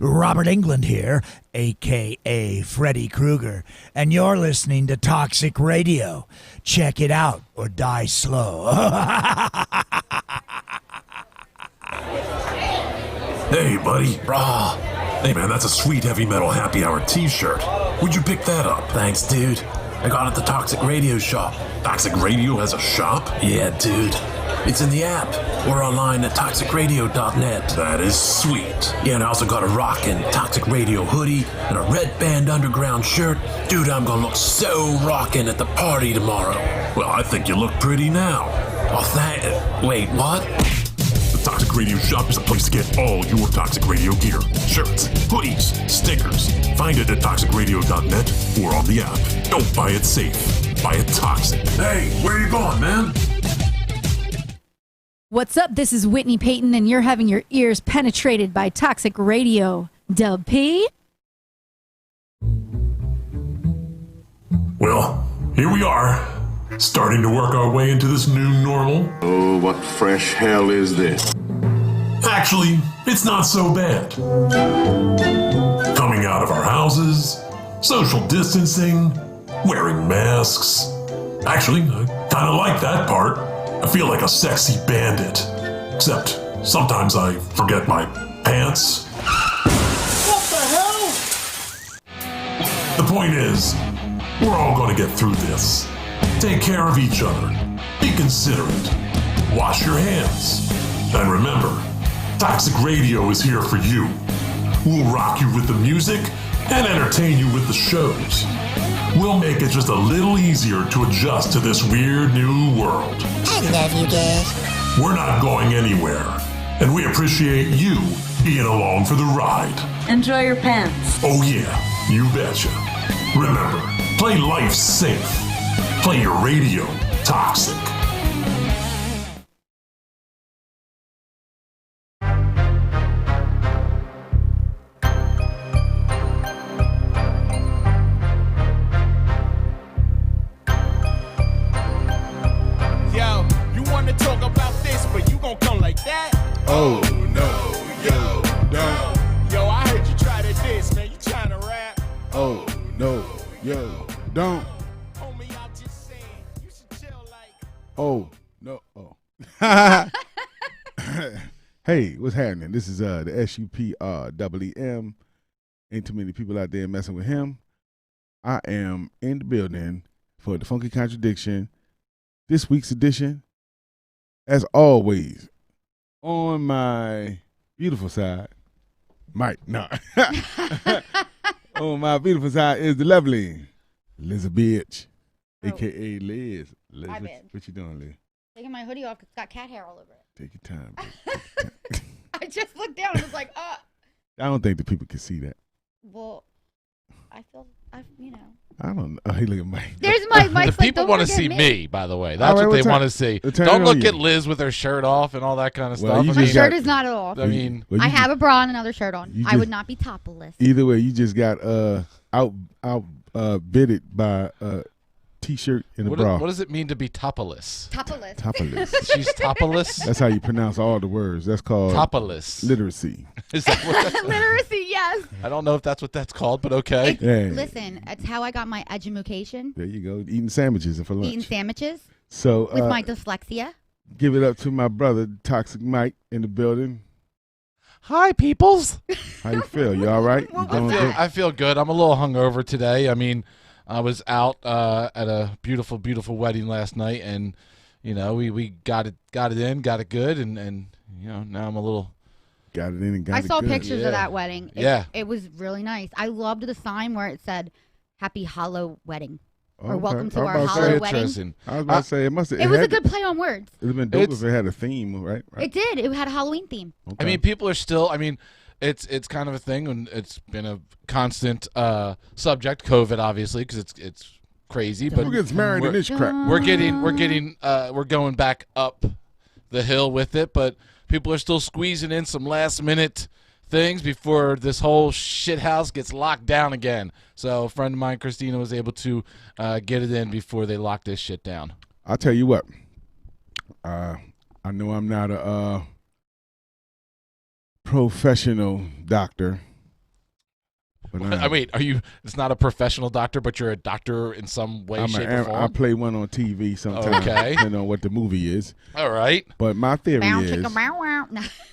Robert England here, a.k.a. Freddy Krueger, and you're listening to Toxic Radio. Check it out or die slow. Hey, buddy. Rah. Hey, man, that's a sweet heavy metal happy hour t-shirt. Where'd you pick that up? Thanks, dude. I got it at the Toxic Radio shop. Toxic Radio has a shop? Yeah, dude. It's in the app or online at toxicradio.net. That is sweet. Yeah, and I also got a rockin' Toxic Radio hoodie and a Red Band Underground shirt. Dude, I'm gonna look so rockin' at the party tomorrow. Well, I think you look pretty now. Oh, wait, what? The Toxic Radio shop is a place to get all your Toxic Radio gear. Shirts, hoodies, stickers. Find it at toxicradio.net or on the app. Don't buy it safe. Buy it toxic. Hey, where you going, man? What's up? This is Whitney Payton, and you're having your ears penetrated by Toxic Radio. Dub P. Well, here we are, starting to work our way into this new normal. Oh, what fresh hell is this? Actually, it's not so bad. Coming out of our houses, social distancing, wearing masks. Actually, I kind of like that part. I feel like a sexy bandit. Except, sometimes I forget my pants. What the hell? The point is, we're all going to get through this. Take care of each other. Be considerate. Wash your hands. And remember, Toxic Radio is here for you. We'll rock you with the music and entertain you with the shows. We'll make it just a little easier to adjust to this weird new world. I love you guys. We're not going anywhere, and we appreciate you being along for the ride. Enjoy your pants. Oh yeah, you betcha. Remember, play life safe. Play your radio toxic. Oh, no, yo, don't. Yo, I heard you try to diss, man. You trying to rap? Oh, no, yo, don't. Homie, I'm just saying, you should chill like. Oh, no, oh. Hey, what's happening? This is the SUPREM. Ain't too many people out there messing with him. I am in the building for the Funky Contradiction. This week's edition, as always, on my beautiful side, Mike, no. On my beautiful side is the lovely Elizabitch, a.k.a. Liz. Liz, what you doing, Liz? Taking my hoodie off because it's got cat hair all over it. Take your time, baby. I just looked down and was like, I don't think the people can see that. Well, I feel, you know. I don't know. Oh, hey, look at Mike. There's Mike's the people want to see me, by the way. That's right, what they want to see. Don't look at Liz with her shirt off and all that kind of stuff. My shirt is not off. I mean, I have a bra and another shirt on. I would not be topless. Either way, you just got outbidded by a t-shirt and a bra. What does it mean to be topless? Topless. Topless. She's topless? That's how you pronounce all the words. That's called topless. Literacy. Is that what that's Literacy, yes. I don't know if that's what that's called, but okay. Yeah. Listen, it's how I got my education. There you go. Eating sandwiches for lunch. Eating sandwiches. So with my dyslexia. Give it up to my brother, Toxic Mike, in the building. Hi, peoples. How you feel? You all right? I feel good. I'm a little hungover today. I mean, I was out at a beautiful, beautiful wedding last night, and you know, we got it in, got it good, and you know, now I'm a little. Got it in and got it good. I saw pictures of that wedding. It was really nice. I loved the sign where it said "Happy Hollow Wedding" or "Welcome to our Hollow Wedding." I was about to say it must have. It was a good play on words. It would have been dope if it had a theme, right? It did. It had a Halloween theme. Okay. I mean, people are still. I mean, it's kind of a thing, and it's been a constant subject. COVID, obviously, because it's crazy. But who gets married in this crap? We're going back up the hill with it, but people are still squeezing in some last minute things before this whole shit house gets locked down again. So a friend of mine, Christina, was able to get it in before they lock this shit down. I'll tell you what. I know I'm not a professional doctor, Wait, are you? It's not a professional doctor, but you're a doctor in some way, shape, or form. I play one on TV sometimes, depending on what the movie is. All right. But my theory is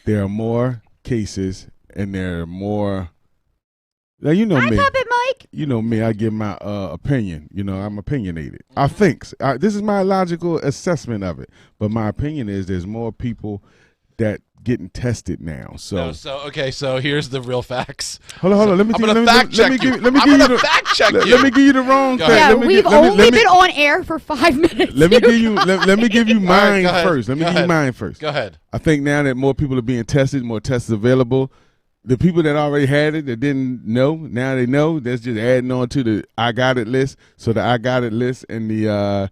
there are more cases, and there are more. Now you know me. Puppet Mike. You know me. I give my opinion. You know, I'm opinionated. I think this is my logical assessment of it. But my opinion is there's more people that getting tested now. So so here's the real facts. Hold on. Let me fact check you. Let me give you the wrong thing. Yeah, we've only been on air for 5 minutes. Let me give you mine first. Let me give you mine first. Go ahead. I think now that more people are being tested, more tests available. The people that already had it that didn't know, now they know. That's just adding on to the I got it list. So the I got it list and the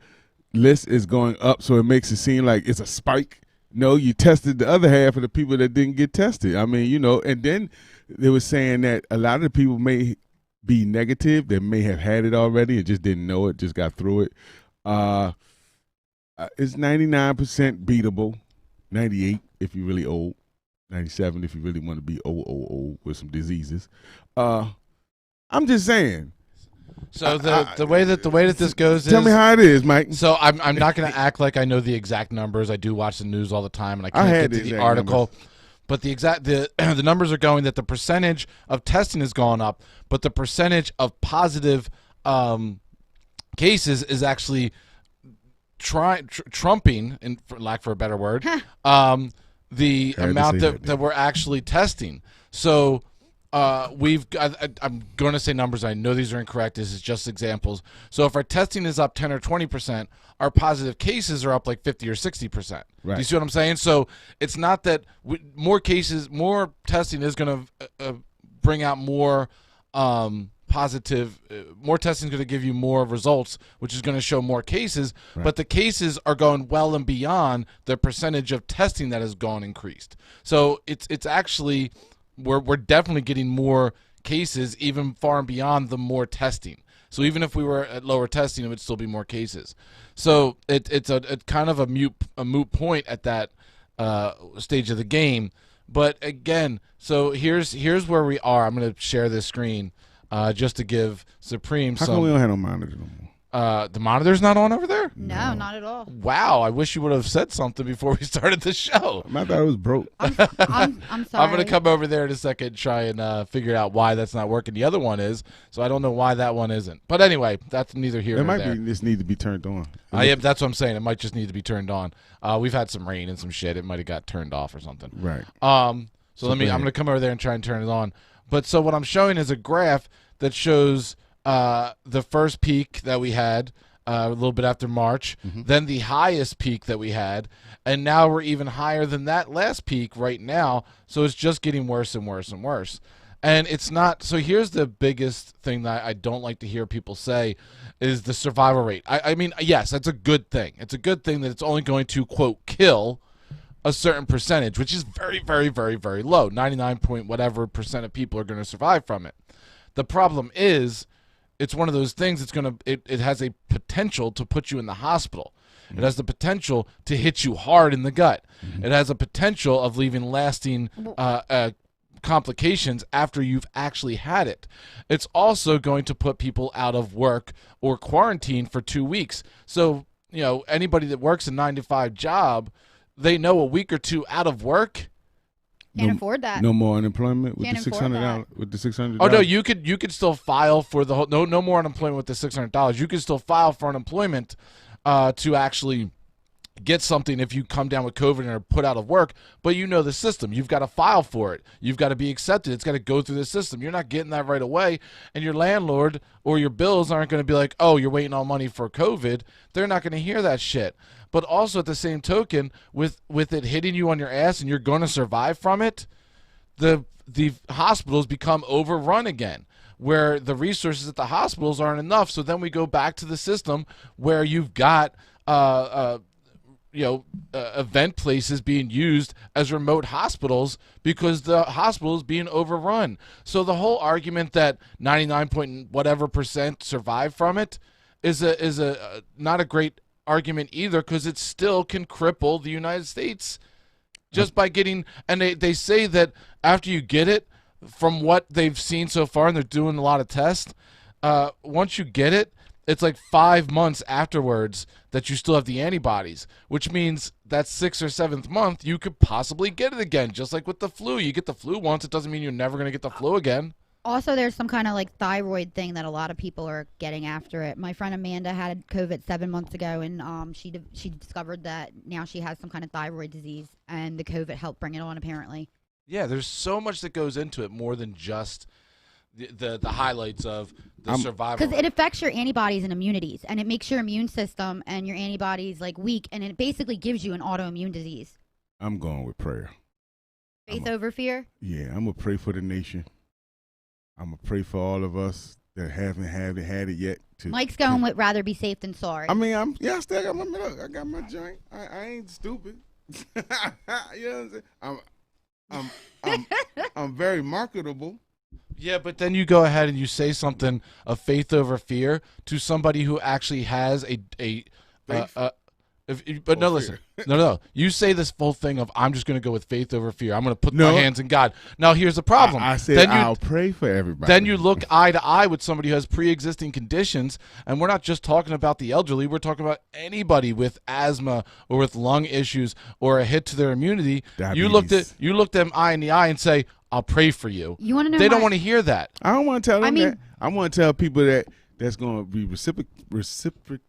list is going up, so it makes it seem like it's a spike. No, you tested the other half of the people that didn't get tested. I mean, you know, and then they were saying that a lot of the people may be negative. They may have had it already and just didn't know it, just got through it. It's 99% beatable, 98 if you're really old. 97 if you really want to be old with some diseases. I'm just saying. So the way that this goes tell me how it is, Mike. So I'm not going to act like I know the exact numbers. I do watch the news all the time, and I can't get to the article. Numbers. But the numbers are going that the percentage of testing has gone up, but the percentage of positive cases is actually trumping, for lack of a better word, the amount that we're actually testing. So I'm going to say numbers. I know these are incorrect. This is just examples. So if our testing is up 10 or 20%, our positive cases are up like 50 or 60%. Right. Do you see what I'm saying? So it's not that more testing is going to bring out more positive. More testing is going to give you more results, which is going to show more cases. Right. But the cases are going well and beyond the percentage of testing that has gone increased. So it's actually we're definitely getting more cases, even far and beyond the more testing. So even if we were at lower testing, it would still be more cases. So it's a kind of a moot point at that stage of the game. But again, so here's where we are. I'm going to share this screen just to give Supreme some. How come we don't have no monitor no more? The monitor's not on over there? No, not at all. Wow, I wish you would have said something before we started the show. I thought it was broke. I'm sorry. I'm going to come over there in a second and try and figure out why that's not working. The other one is, so I don't know why that one isn't. But anyway, that's neither here nor there. It might just need to be turned on. That's what I'm saying. It might just need to be turned on. We've had some rain and some shit. It might have got turned off or something. Right. So I'm going to come over there and try and turn it on. But so what I'm showing is a graph that shows the first peak that we had a little bit after March, then the highest peak that we had, and now we're even higher than that last peak right now. So it's just getting worse and worse and worse. And it's not. So here's the biggest thing that I don't like to hear people say is the survival rate. I mean, yes, that's a good thing. It's a good thing that it's only going to, quote, kill a certain percentage, which is very, very, very, very low. 99 point whatever % of people are going to survive from it. The problem is, it's one of those things. It has a potential to put you in the hospital. Mm-hmm. It has the potential to hit you hard in the gut. Mm-hmm. It has a potential of leaving lasting complications after you've actually had it. It's also going to put people out of work or quarantine for 2 weeks. So, you know, anybody that works a 9-to-5 job, they know a week or two out of work. Can't afford that. No more unemployment with the $600. With the $600. Oh no, you could still file for the whole. No more unemployment with the $600. You could still file for unemployment to actually get something if you come down with COVID and are put out of work. But you know the system. You've got to file for it. You've got to be accepted. It's got to go through the system. You're not getting that right away, and your landlord or your bills aren't going to be like, oh, you're waiting on money for COVID. They're not going to hear that shit. But also at the same token, with it hitting you on your ass and you're going to survive from it, the hospitals become overrun again, where the resources at the hospitals aren't enough. So then we go back to the system where you've got event places being used as remote hospitals because the hospital is being overrun. So the whole argument that 99 point whatever % survive from it is a not a great argument either, because it still can cripple the United States just by getting, and they say that after you get it, from what they've seen so far, and they're doing a lot of tests, once you get it, it's like 5 months afterwards that you still have the antibodies, which means that 6th or 7th month you could possibly get it again, just like with the flu. You get the flu once, it doesn't mean you're never going to get the flu again. Also, there's some kind of like thyroid thing that a lot of people are getting after it. My friend Amanda had COVID 7 months ago, and she discovered that now she has some kind of thyroid disease, and the COVID helped bring it on, apparently. Yeah, there's so much that goes into it, more than just the highlights of the survival. Because it affects your antibodies and immunities, and it makes your immune system and your antibodies like weak, and it basically gives you an autoimmune disease. I'm going with prayer. Faith over fear? Yeah, I'm going to pray for the nation. I'm going to pray for all of us that haven't had it yet. Mike's going with rather be safe than sorry. I mean, I still got I got my joint. I ain't stupid. You know what I'm saying? I'm very marketable. Yeah, but then you go ahead and you say something of faith over fear to somebody who actually has but no, listen. No. You say this full thing of, I'm just going to go with faith over fear. I'm going to put my hands in God. Now, here's the problem. I said I'll pray for everybody. Then you look eye to eye with somebody who has pre-existing conditions, and we're not just talking about the elderly. We're talking about anybody with asthma or with lung issues or a hit to their immunity. Diabetes. You look them eye in the eye and say, I'll pray for you. You want to know? They don't want to hear that. I don't want to tell them that. I want to tell people that's going to be reciprocating.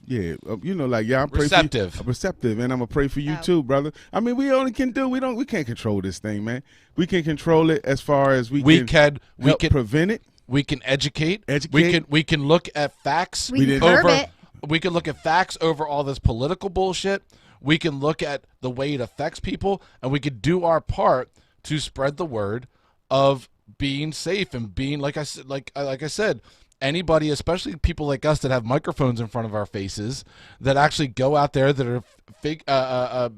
Yeah, I'm receptive, and I'm gonna pray for you too, brother. I mean, we can't control this thing, man. We can control it as far as we can prevent it. We can educate. We can look at facts. We can look at facts over all this political bullshit. We can look at the way it affects people, and we could do our part to spread the word of being safe and being like I said. Anybody, especially people like us that have microphones in front of our faces, that actually go out there, that are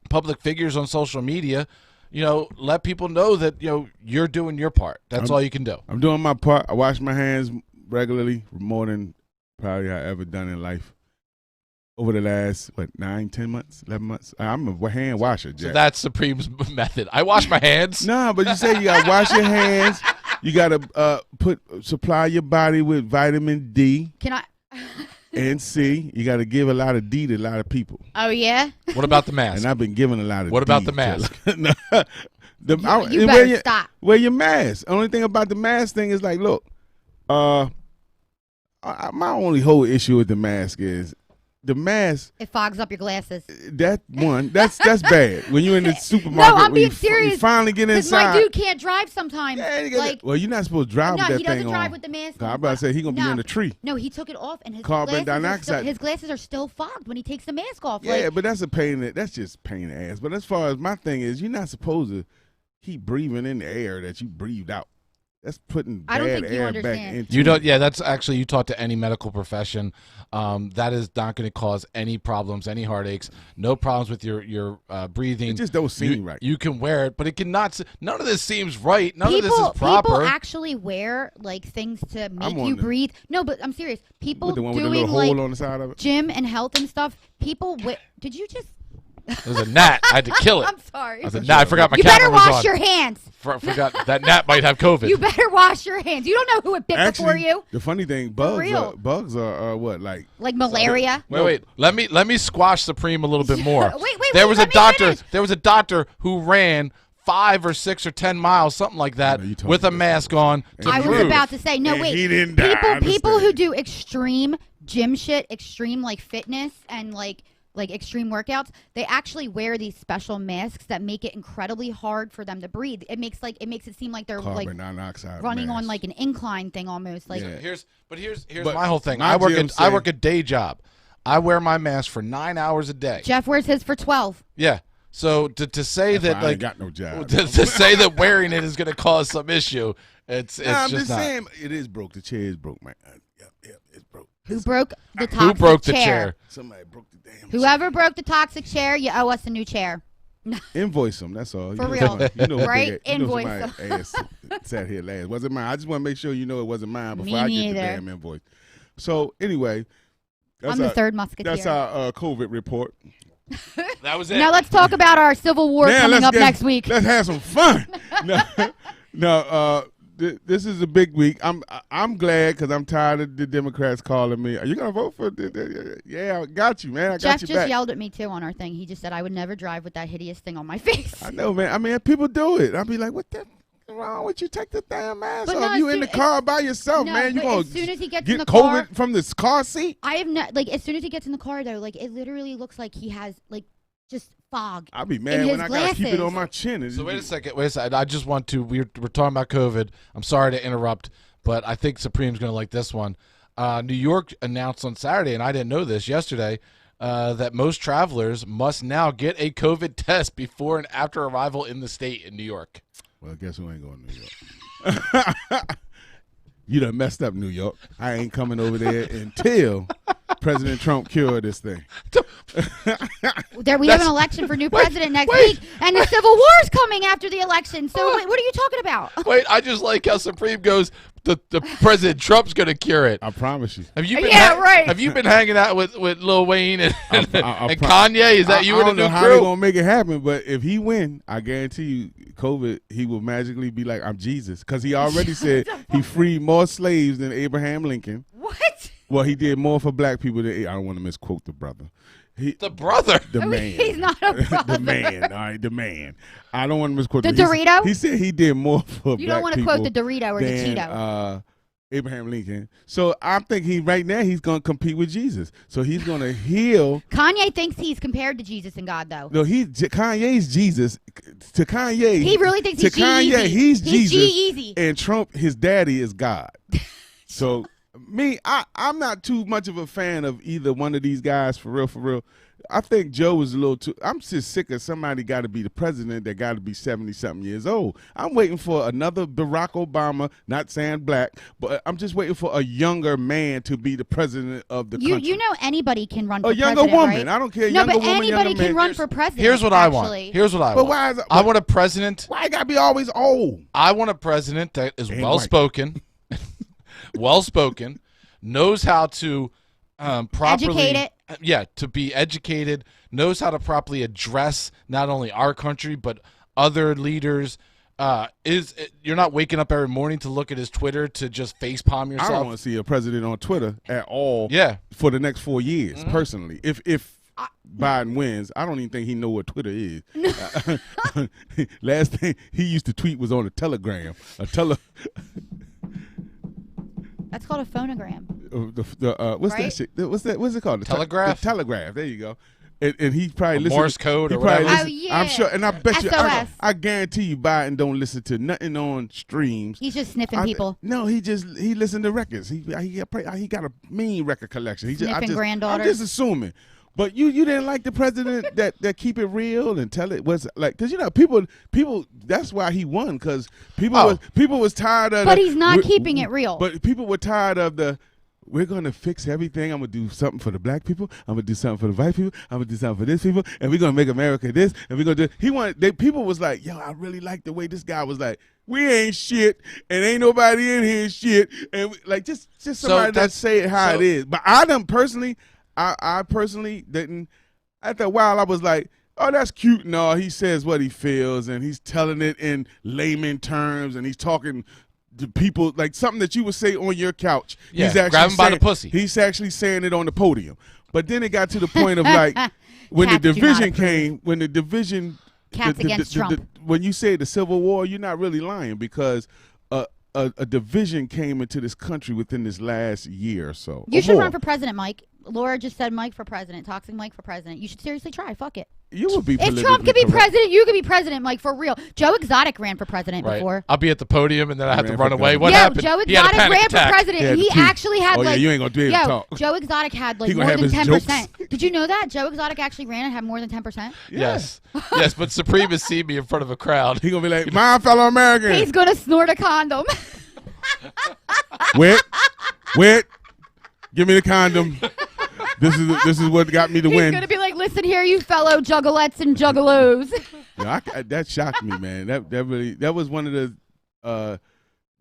public figures on social media, let people know that you're doing your part. That's all you can do. I'm doing my part. I wash my hands regularly, more than probably I ever done in life. Over the last 9, 10 months, 11 months, I'm a hand washer, Jack. So that's Supreme's method. I wash my hands. No, but you say you gotta wash your hands. You gotta supply your body with vitamin D. Can I? And C. You gotta give a lot of D to a lot of people. Oh yeah. What about the mask? And I've been giving a lot of. What about D the mask? You better stop. Wear your mask. Only thing about the mask thing is look, my only whole issue with the mask is. The mask. It fogs up your glasses. That's bad. When you're in the supermarket, no, I'm being serious. You finally get inside. My dude can't drive sometimes. Yeah, well, you're not supposed to drive with that thing on. No, he doesn't drive with the mask on. I'm about to say he's going to be in the tree. No, he took it off, and his carbon dioxide. His glasses are still fogged when he takes the mask off. Yeah, but that's a pain. That's just pain in the ass. But as far as my thing is, you're not supposed to keep breathing in the air that you breathed out. That's putting bad air back into you don't. Yeah, that's actually, you talk to any medical profession. That is not going to cause any problems, any heartaches, no problems with your breathing. It just don't seem right. You can wear it, but it cannot. None of this seems right. None of this is proper. People actually wear things to make you breathe. No, but I'm serious. People with the one doing with the little hole on the side of it. Gym and health and stuff. People, did you just? There's a gnat. I had to kill it. I'm sorry. I forgot my camera was on. You better wash your hands. Forgot that gnat might have COVID. You better wash your hands. You don't know who it bit before you. The funny thing, bugs are what like malaria. Wait. Let me squash Supreme a little bit more. wait. There was a doctor who ran 5 or 6 or 10 miles, something like that, with a mask on. I was about to say, he didn't die. People who do extreme gym shit, extreme fitness and like extreme workouts, they actually wear these special masks that make it incredibly hard for them to breathe. It makes it seem like they're carbon dioxide running mask. on an incline thing almost. Here's my whole thing. I work a day job. I wear my mask for 9 hours a day. Jeff wears his for 12. Yeah. So to say that I ain't got no job. to say that wearing it is going to cause some issue, it's I'm just not. saying it is broke. The chair is broke, man. Yep, it's broke. Who broke the toxic Who broke the chair? chair? Somebody broke the damn Whoever broke the toxic chair, you owe us a new chair. Invoice them. That's all. For real. Right? Invoice Invoice them. Sat here last. Wasn't mine. I just want to make sure you know it wasn't mine before I neither. get the damn invoice. So anyway, I'm the third musketeer. That's our COVID report. That was it. Now let's talk about our Civil War coming up next week. Let's have some fun. This is a big week. I'm glad because I'm tired of the Democrats calling me. Are you gonna vote for? Yeah, I got you, man. I got Jeff you just back. yelled at me too on our thing. He just said I would never drive with that hideous thing on my face. I know, man. I mean, people do it. I'll be like, what the wrong with you? Take the damn mask But off. no, You in the car by yourself, no, man. You but gonna as soon as he gets get in the COVID car from this car seat? I have not like as soon as he gets in the car though, like it literally looks like he has like just fog. I'll be mad when I gotta keep it on my chin. So wait a second. I just want to. We're talking about COVID. I'm sorry to interrupt, but I think Supreme's going to like this one. New York announced on Saturday, and I didn't know this yesterday, that most travelers must now get a COVID test before and after arrival in the state in New York. Well, guess who ain't going to New York? You done messed up, New York. I ain't coming over there until President Trump cured this thing. We have an election for new president next week, and the Civil War is coming after the election. So what are you talking about? Wait, I just like how Supreme goes, the President Trump's going to cure it. I promise you. Have you been right. Have you been hanging out with Lil Wayne and I Kanye? Is that you I and the don't know new how they're crew? going to make it happen, but if he win, I guarantee you, COVID, he will magically be like, I'm Jesus. Because he already said he freed more slaves than Abraham Lincoln. What? Well, he did more for black people than, I don't want to misquote the brother. The brother. The man. He's not a brother. The man. All right, the man. I don't want to misquote The him. Dorito? He said he did more for You black don't want to people quote the Dorito or the than, Cheeto. Abraham Lincoln. So I think right now he's going to compete with Jesus. So he's going to heal. Kanye thinks he's compared to Jesus and God, though. No, Kanye's Jesus. To Kanye, He really thinks he's to Kanye, G-Eazy. he's Jesus. G-Eazy. And Trump, his daddy is God. So me, I'm not too much of a fan of either one of these guys for real, for real. I think Joe was a little too. I'm just sick of somebody got to be the president that got to be 70-something years old. I'm waiting for another Barack Obama, not saying black, but I'm just waiting for a younger man to be the president of the country. You know anybody can run for a president, younger woman. right? I don't care. No, Younger but woman, anybody younger can man. run for president. Here's what I actually. want. Here's what I But want. why is it, I want a president. Why it got to be always old? I want a president that is And well-spoken, well-spoken, knows how to properly Educate it. Yeah, to be educated, knows how to properly address not only our country but other leaders. You're not waking up every morning to look at his Twitter to just facepalm I yourself. don't want to see a president on Twitter at all. Yeah. For the next 4 years, personally. If Biden wins, I don't even think he know what Twitter is. Last thing he used to tweet was on a telegram. That's called a phonogram. What's Right? that shit? What's it called? Telegraph? The telegraph. There you go. And he probably listened. Morse code he or probably whatever. listened- Oh, yeah. I'm sure, and I bet you, SOS. I guarantee you, Biden don't listen to nothing on streams. He's just sniffing people. No, he listened to records. He got a mean record collection. Sniffing granddaughters. I'm just assuming. But you didn't like the president that keep it real and tell it was like, because people that's why he won, because people was tired of. But he's not keeping it real. But people were tired of we're gonna fix everything. I'm gonna do something for the black people. I'm gonna do something for the white people. I'm gonna do something for this people, and we're gonna make America this. And we're gonna do. People was like, yo, I really like the way this guy was like, we ain't shit, and ain't nobody in here shit, and just somebody that say it how it is. But I personally didn't. After a while, I was like, oh, that's cute and all. He says what he feels, and he's telling it in layman terms, and he's talking to people like something that you would say on your couch. Yeah, he's actually grab him by the pussy. He's actually saying it on the podium. But then it got to the point of like when the Cats do not division approve. came, when the division Cats against Trump. when you say the Civil War, you're not really lying, because a division came into this country within this last year or so. You or should more. run for president, Mike. Laura just said Mike for president. Toxic Mike for president. You should seriously try. Fuck it. You would be If Trump politically could be correct. president, you could be president, Mike, for real. Joe Exotic ran for president Right. before. I'll be at the podium and then I have to Ran run for away. governor. What Yo, happened? Joe He had a Exotic panic ran for attack. president. He had He the tooth. actually had Oh, yeah, like you ain't gonna be able to yo, talk. Joe Exotic had like He gonna more have than his 10%. jokes. Did you know that Joe Exotic actually ran and had more than 10%? Yes. Yes, but Supreme has seen me in front of a crowd. He gonna be like, my fellow American. He's gonna snort a condom. Wait, give me the condom. This is what got me to He's win. gonna be like, listen here, you fellow juggalettes and juggalos. That shocked me, man. That was one of the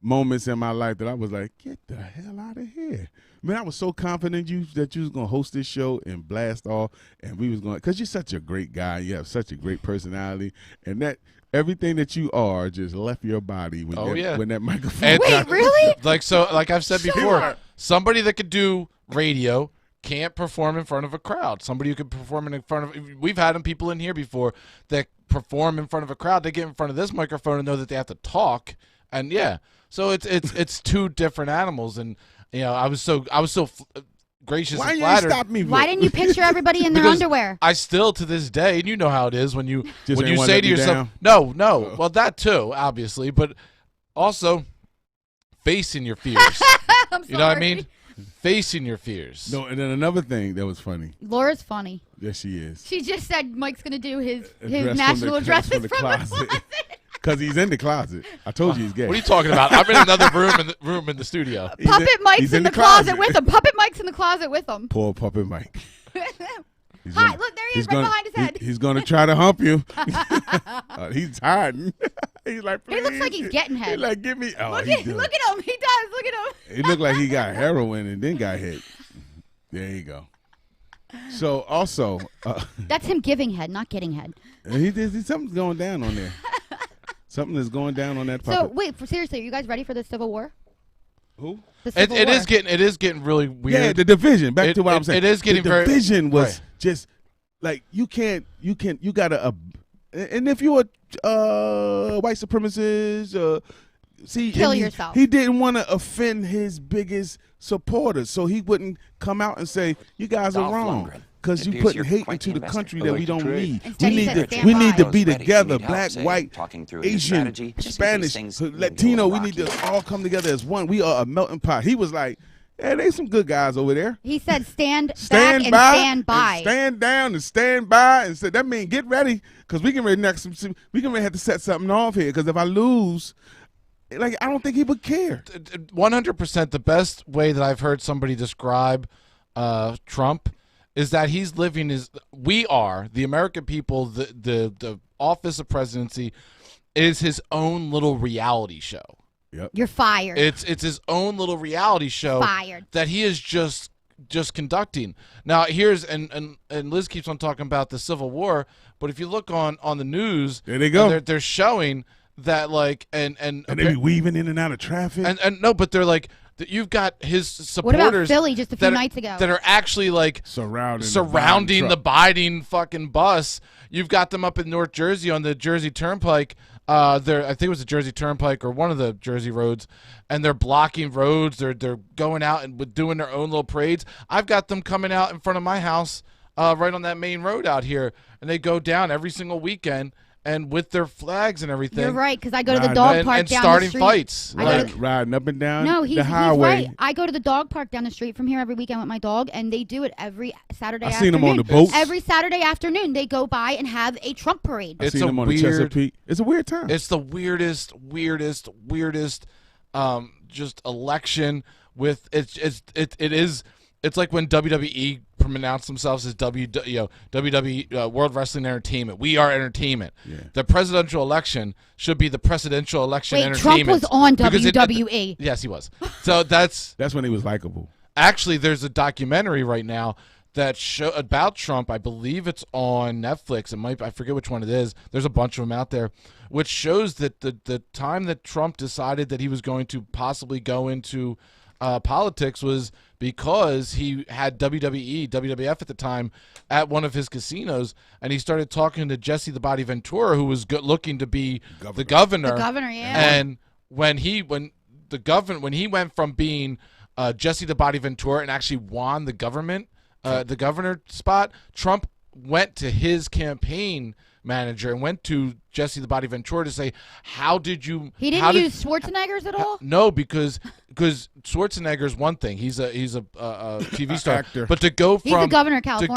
moments in my life that I was like, get the hell out of here. Man, I was so confident that you was gonna host this show and blast off, and we was going because you're such a great guy. You have such a great personality, and that everything that you are just left your body when when that microphone. And, Wait, really? Like I've said before, somebody that could do radio can't perform in front of a crowd. Somebody who could perform in front of. We've had people in here before that perform in front of a crowd. They get in front of this microphone and know that they have to talk, and so it's two different animals. And I was so gracious and flattered. Why you stop me? Why didn't you picture everybody in their underwear? I still, to this day, and you know how it is when you ain't wanna say let to me yourself, down? no, well, that too, obviously, but also facing your fears. I'm sorry. You know what I mean? Facing your fears. No, and then another thing that was funny. Laura's funny. Yes, she is. She just said Mike's going to do his Address national address from the closet. Because he's in the closet. I told you he's gay. What are you talking about? I'm in another room in the studio. Puppet Mike's in the closet with him. Puppet Mike's in the closet with him. Poor Puppet Mike. Hi, look, there he is, right behind his head. He's going to try to hump you. He's hiding. He's like, please. He looks like he's getting head. He's like, give me. Oh, look at him. He does. Look at him. He looked like he got heroin and then got hit. There you go. So also, that's him giving head, not getting head. Something's going down on there. Something is going down on that puppet. So wait, seriously, are you guys ready for the Civil War? Who? The Civil War. It is getting really weird. Yeah, the division. Back to what I'm saying. It is getting the division was just like you gotta. And if you're a white supremacist, kill yourself. He didn't want to offend his biggest supporters, so he wouldn't come out and say, "You guys are wrong." Because you putting hate into the country that we don't need. We need to be together, black, white, Asian, Spanish, Latino. We need to all come together as one. We are a melting pot. He was like, "Hey, there's some good guys over there." He said, "Stand back and stand by, stand down and stand by," and said, "That means get ready because we can ready have to set something off here. Because if I lose." Like, I don't think he would care. 100%. The best way that I've heard somebody describe Trump is that he's living the American people, the office of presidency is his own little reality show. Yep. You're fired. It's his own little reality show that he is just conducting. Now here's and Liz keeps on talking about the Civil War, but if you look on the news, there they go. They're showing that like and they be weaving in and out of traffic. And no, but they're like you've got his supporters. What about Philly just a few nights ago? That are actually like surrounding the Biden fucking bus. You've got them up in North Jersey on the Jersey Turnpike. I think it was the Jersey Turnpike or one of the Jersey roads, and they're blocking roads. They're going out and doing their own little parades. I've got them coming out in front of my house, right on that main road out here, and they go down every single weekend. And with their flags and everything. You're right, because I go to the dog park and down starting the street. Fights. Riding up and down the highway. He's right. I go to the dog park down the street from here every weekend with my dog, and they do it every Saturday afternoon. I seen them on the boats. Every Saturday afternoon, they go by and have a Trump parade. I seen them on the Chesapeake. It's a weird time. It's the weirdest, just election with it is. It's like when WWE pronounced themselves as WWE World Wrestling Entertainment. We are entertainment. Yeah. The presidential election should be the presidential election entertainment. Trump was on WWE. Yes, he was. So that's when he was likable. Actually, there's a documentary right now that about Trump. I believe it's on Netflix. I forget which one it is. There's a bunch of them out there, which shows that the time that Trump decided that he was going to possibly go into politics was because he had WWF at the time at one of his casinos, and he started talking to Jesse the Body Ventura, who was looking to be the governor. The governor, yeah. And when he went from being Jesse the Body Ventura and actually won the governor spot, Trump went to his campaign manager and went to Jesse the Body Ventura to say, "How did you?" He didn't use Schwarzenegger's at all. No, because Schwarzenegger's one thing. He's a TV star, actor. But to go from he's the governor of California.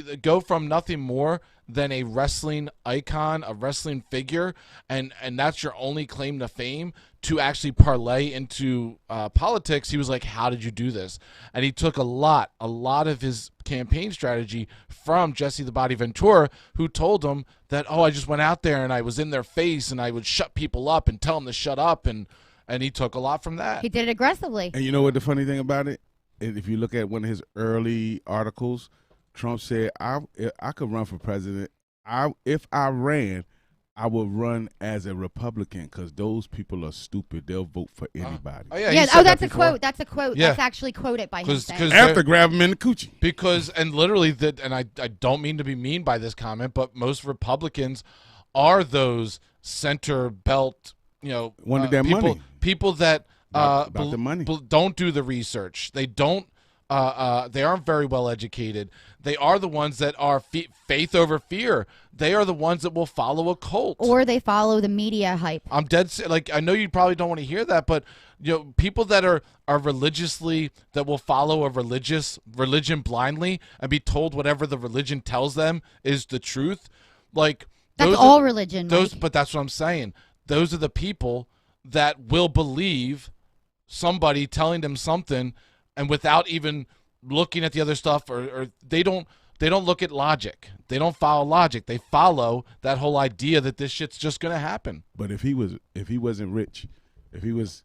To go from nothing more than a wrestling icon, a wrestling figure, and that's your only claim to fame, to actually parlay into politics, he was like, "How did you do this?" And he took a lot of his campaign strategy from Jesse the Body Ventura, who told him that, "Oh, I just went out there and I was in their face and I would shut people up and tell them to shut up," and he took a lot from that. He did it aggressively. And you know what the funny thing about it? if you look at one of his early articles, Trump said, I could run for president. If I ran, I would run as a Republican because those people are stupid. They'll vote for anybody. Oh, yeah. Yeah. he said That's that a before. quote. That's a quote. Yeah. That's actually quoted by him. saying. After grab him in the coochie. Because, and literally, and I don't mean to be mean by this comment, but most Republicans are those center belt, Wanted that people, money. people that About the money. don't do the research. They don't. They aren't very well educated. They are the ones that are faith over fear. They are the ones that will follow a cult. Or they follow the media hype. I'm dead. Like, I know you probably don't want to hear that, but people that are religiously, that will follow a religion blindly and be told whatever the religion tells them is the truth. Like, That's all religion. Mike. But that's what I'm saying. Those are the people that will believe somebody telling them something, and without even looking at the other stuff, or they don't look at logic. They don't follow logic. They follow that whole idea that this shit's just gonna happen. But if he wasn't rich, if he was,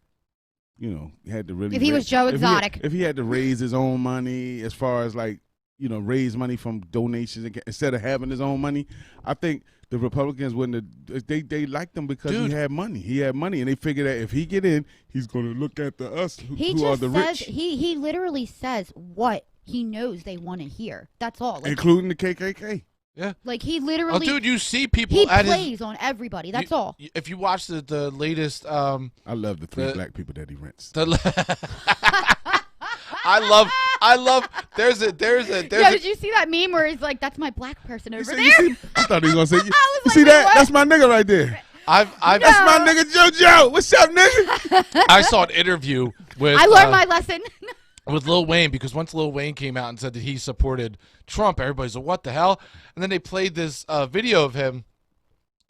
had to really. If he was Joe Exotic. If he had to raise his own money, as far as like, raise money from donations instead of having his own money, I think the Republicans wouldn't have, they liked him because he had money. He had money, and they figured that if he get in, he's going to look at us who are the rich. He literally says what he knows they want to hear. That's all. Like, including the KKK. Yeah. Like, he literally. Oh, dude, you see people he at plays on everybody. That's all. If you watch the latest, I love the three black people that he rents. I love. There's a. Did you see that meme where he's like, "That's my black person over there"? I thought he was gonna say. You like, see that? what? That's my nigga right there. I've That's my nigga JoJo. What's up, nigga? I saw an interview with. I learned my lesson. With Lil Wayne, because once Lil Wayne came out and said that he supported Trump, everybody's like, what the hell? And then they played this video of him,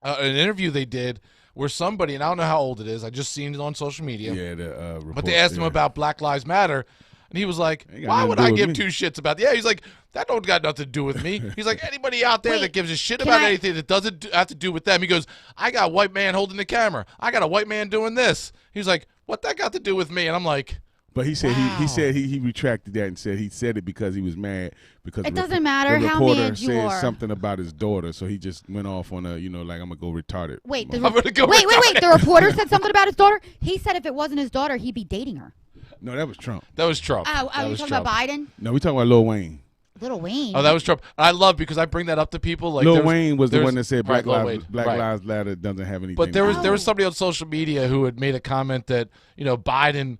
an interview they did where somebody, and I don't know how old it is, I just seen it on social media. Yeah, the report, but they asked him about Black Lives Matter, and he was like, why would I give two shits about that? Yeah, he's like, that don't got nothing to do with me. He's like, anybody out there that gives a shit about anything that doesn't have to do with them. He goes, I got a white man holding the camera. I got a white man doing this. He's like, what that got to do with me? And I'm like, but he said he said he retracted that and said he said it because he was mad because it doesn't matter the how reporter mad you said are. Something about his daughter, so he just went off on a like I'm gonna go retarded. Wait, I'm gonna go wait. retarded. The reporter said something about his daughter. He said if it wasn't his daughter, he'd be dating her. No, that was Trump. That was Trump. Oh, that you was talking Trump. about Biden? No, we talking about Lil Wayne. Lil Wayne. Oh, that was Trump. I love because I bring that up to people. Like Lil Wayne was the one that said Black Lil Lives Wayne. Lives Matter doesn't have anything. But there was somebody on social media who had made a comment that Biden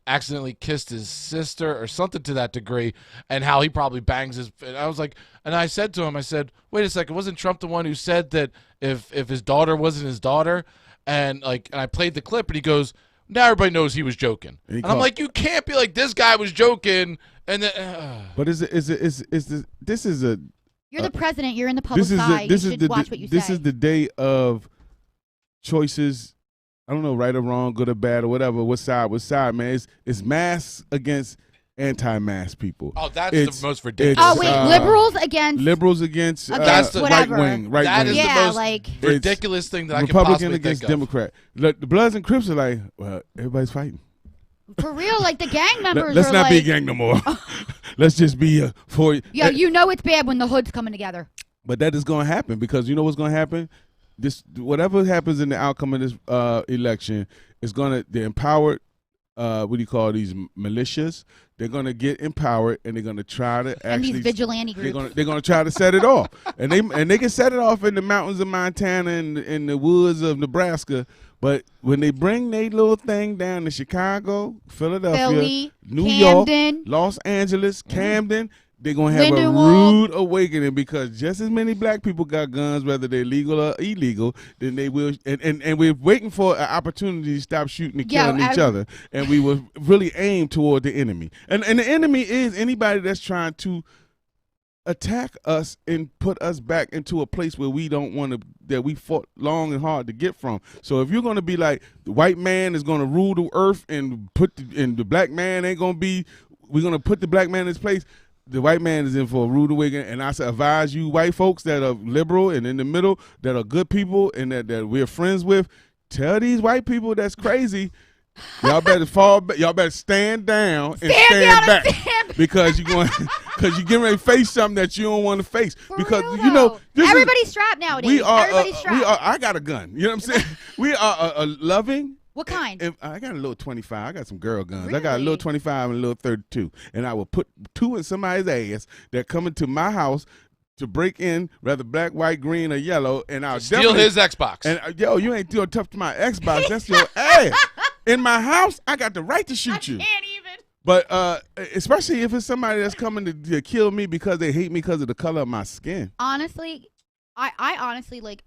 accidentally kissed his sister or something to that degree, and how he probably bangs his. And I was like, and I said to him, I said, wait a second, wasn't Trump the one who said that if his daughter wasn't his daughter, and I played the clip, and he goes, now everybody knows he was joking, and I'm like, you can't be like, this guy was joking, and then. But this is a. You're the president. You're in the public eye. You should watch what you say. This is the day of choices. I don't know, right or wrong, good or bad or whatever. What side, man? It's mask against anti-mask people. Oh, that's the most ridiculous. Oh wait, liberals against that's the whatever. right wing. That is the most like ridiculous thing that I can Republican possibly against think of. Democrat. Look, the Bloods and Crips are like, well, everybody's fighting. For real, like the gang members. Let's are not like, be a gang no more. Let's just be for. Yo, it's bad when the hood's coming together. But that is going to happen because you know what's going to happen. Whatever happens in the outcome of this election is going to the empowered. What do you call these militias? They're going to get empowered and they're going to try to actually. And these vigilante groups. They're going to try to set it off, and they can set it off in the mountains of Montana and in the woods of Nebraska. But when they bring their little thing down to Chicago, Philadelphia, Philly, New Camden, York, Los Angeles, Camden, they're going to have Lindenwood. a rude awakening because just as many black people got guns, whether they're legal or illegal, then they will. And we're waiting for an opportunity to stop shooting and killing each other. And we will really aim toward the enemy. And the enemy is anybody that's trying to attack us and put us back into a place where we don't want to, that we fought long and hard to get from. So if you're going to be like the white man is going to rule the earth and the black man ain't going to be, we're going to put the black man in his place. The white man is in for a rude awakening, and I advise you white folks that are liberal and in the middle, that are good people and that we're friends with, tell these white people that's crazy Y'all better y'all better stand down and Stand stand down back and stand because you're going because you're getting ready to face something that you don't want to face. For because real, you know though. this Everybody's strapped nowadays. Everybody's strapped. I got a gun. You know what I'm saying? We are a loving. What kind? I got a little 25. I got some girl guns. I got a Really? little 25 and a little 32, and I will put 2 in somebody's ass that come into my house to break in, whether black, white, green, or yellow, and I'll Steal his Xbox. And yo, you ain't doing tough to my Xbox. That's your ass. In my house, I got the right to shoot you. Can't even. But especially if it's somebody that's coming to kill me because they hate me because of the color of my skin. Honestly, I honestly like.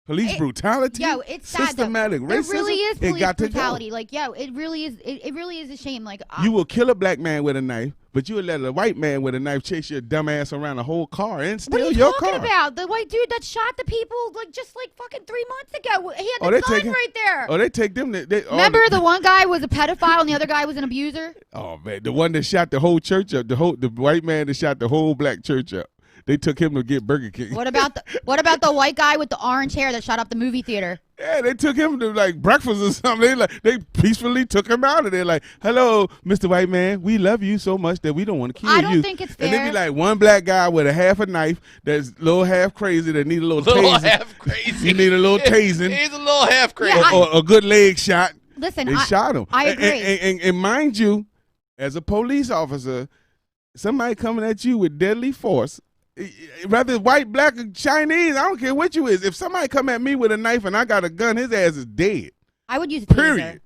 Police brutality. Yo, it's sad. Systematic There racism. really is it police got brutality. To go. Like, yo, it really is. It really is a shame. Like, You will kill a black man with a knife, but you will let a white man with a knife chase your dumb ass around a whole car and steal what are you your talking car. about? The white dude that shot the people just fucking 3 months ago. He had they the gun take- right there. Oh, they take them. Remember the one guy was a pedophile and the other guy was an abuser? Oh man, the one that shot the whole church up, the white man that shot the whole black church up. They took him to get Burger King. What about the white guy with the orange hair that shot up the movie theater? Yeah, they took him to like breakfast or something. They peacefully took him out of there. Like, hello, Mr. White Man, we love you so much that we don't want to kill you. I don't think it's fair. And it'd be like one black guy with a half a knife that's a little half crazy that need a little tasing. Half crazy. You need a little tasing. He's a little half crazy. Yeah, or a good leg shot. Listen, They shot him. I agree. And mind you, as a police officer, somebody coming at you with deadly force, whether it's white, black, or Chinese, I don't care what you is. If somebody come at me with a knife and I got a gun, his ass is dead. I would use a taser.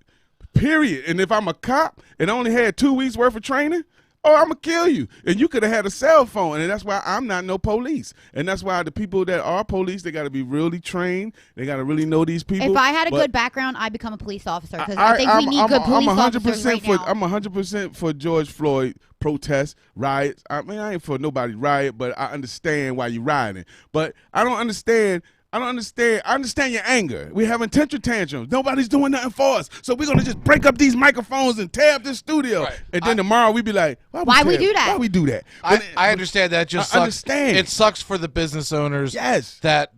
Period. And if I'm a cop and I only had 2 weeks worth of training, I'm going to kill you. And you could have had a cell phone. And that's why I'm not no police. And that's why the people that are police, they got to be really trained. They got to really know these people. If I had a good background, I'd become a police officer because I think we need good police officers right now. I'm 100% for George Floyd protests, riots. I mean, I ain't for nobody riot, but I understand why you rioting. But I don't understand. I understand your anger. We're having temper tantrums. Nobody's doing nothing for us. So we're going to just break up these microphones and tear up this studio. Right. And then tomorrow we be like, why we do that? Why we do that? I understand that. Just I sucks. understand. It sucks for the business owners. Yes. That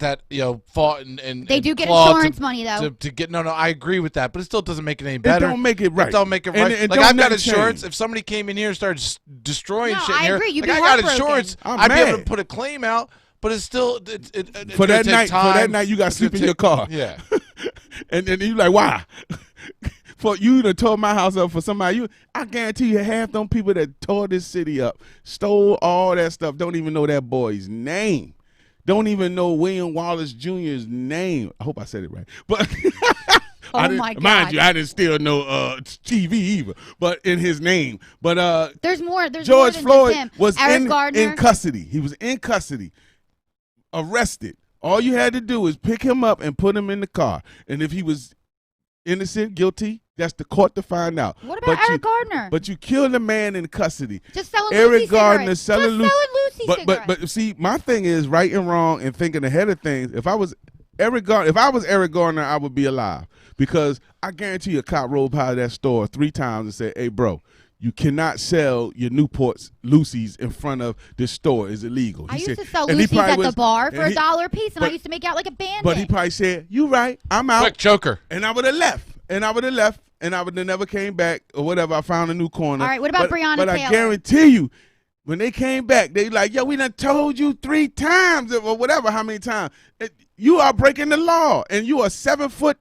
fought and They do get clawed insurance money, though. to get no. I agree with that, but it still doesn't make it any better. It don't make it right. It don't make it And right. it Like don't I've got never insurance. change. If somebody came in here and started destroying No, shit in I here, agree. You'd like be I got heartbroken. insurance. I'm I'd be able mad. to put a claim out. But it's still it's For gonna that take night, time. you got to sleep in your car. Yeah. and then you like, why? For you to tore my house up for somebody, I guarantee you half them people that tore this city up, stole all that stuff, don't even know that boy's name. Don't even know William Wallace Jr.'s name. I hope I said it right. But my God. mind you, I didn't steal no TV either, but in his name. But There's more. There's George more than Floyd just him. was Eric Gardner. in custody. He was in custody, arrested. All you had to do was pick him up and put him in the car. And if he was innocent, guilty, that's the court to find out. What about Eric Gardner? But you killed a man in custody. Just selling Eric Lucy Gardner cigarettes. selling Just selling Lucy cigarettes. But see, my thing is right and wrong and thinking ahead of things. If I was Eric Gardner, I would be alive because I guarantee you a cop rolled by that store 3 times and said, "Hey, bro, you cannot sell your Newports Lucy's in front of this store. It's illegal." I used said, to sell and he Lucy's probably at the was- bar for and he- $1 a piece, and I but- used to make out like a bandit. But he probably said, "You right, I'm out." Quick choker. And I would have left. And I would have never came back or whatever. I found a new corner. All right, what about But- Breonna But I Taylor? guarantee you, when they came back, they like, yo, we done told you 3 times or whatever, how many times. You are breaking the law, and you are 7 foot,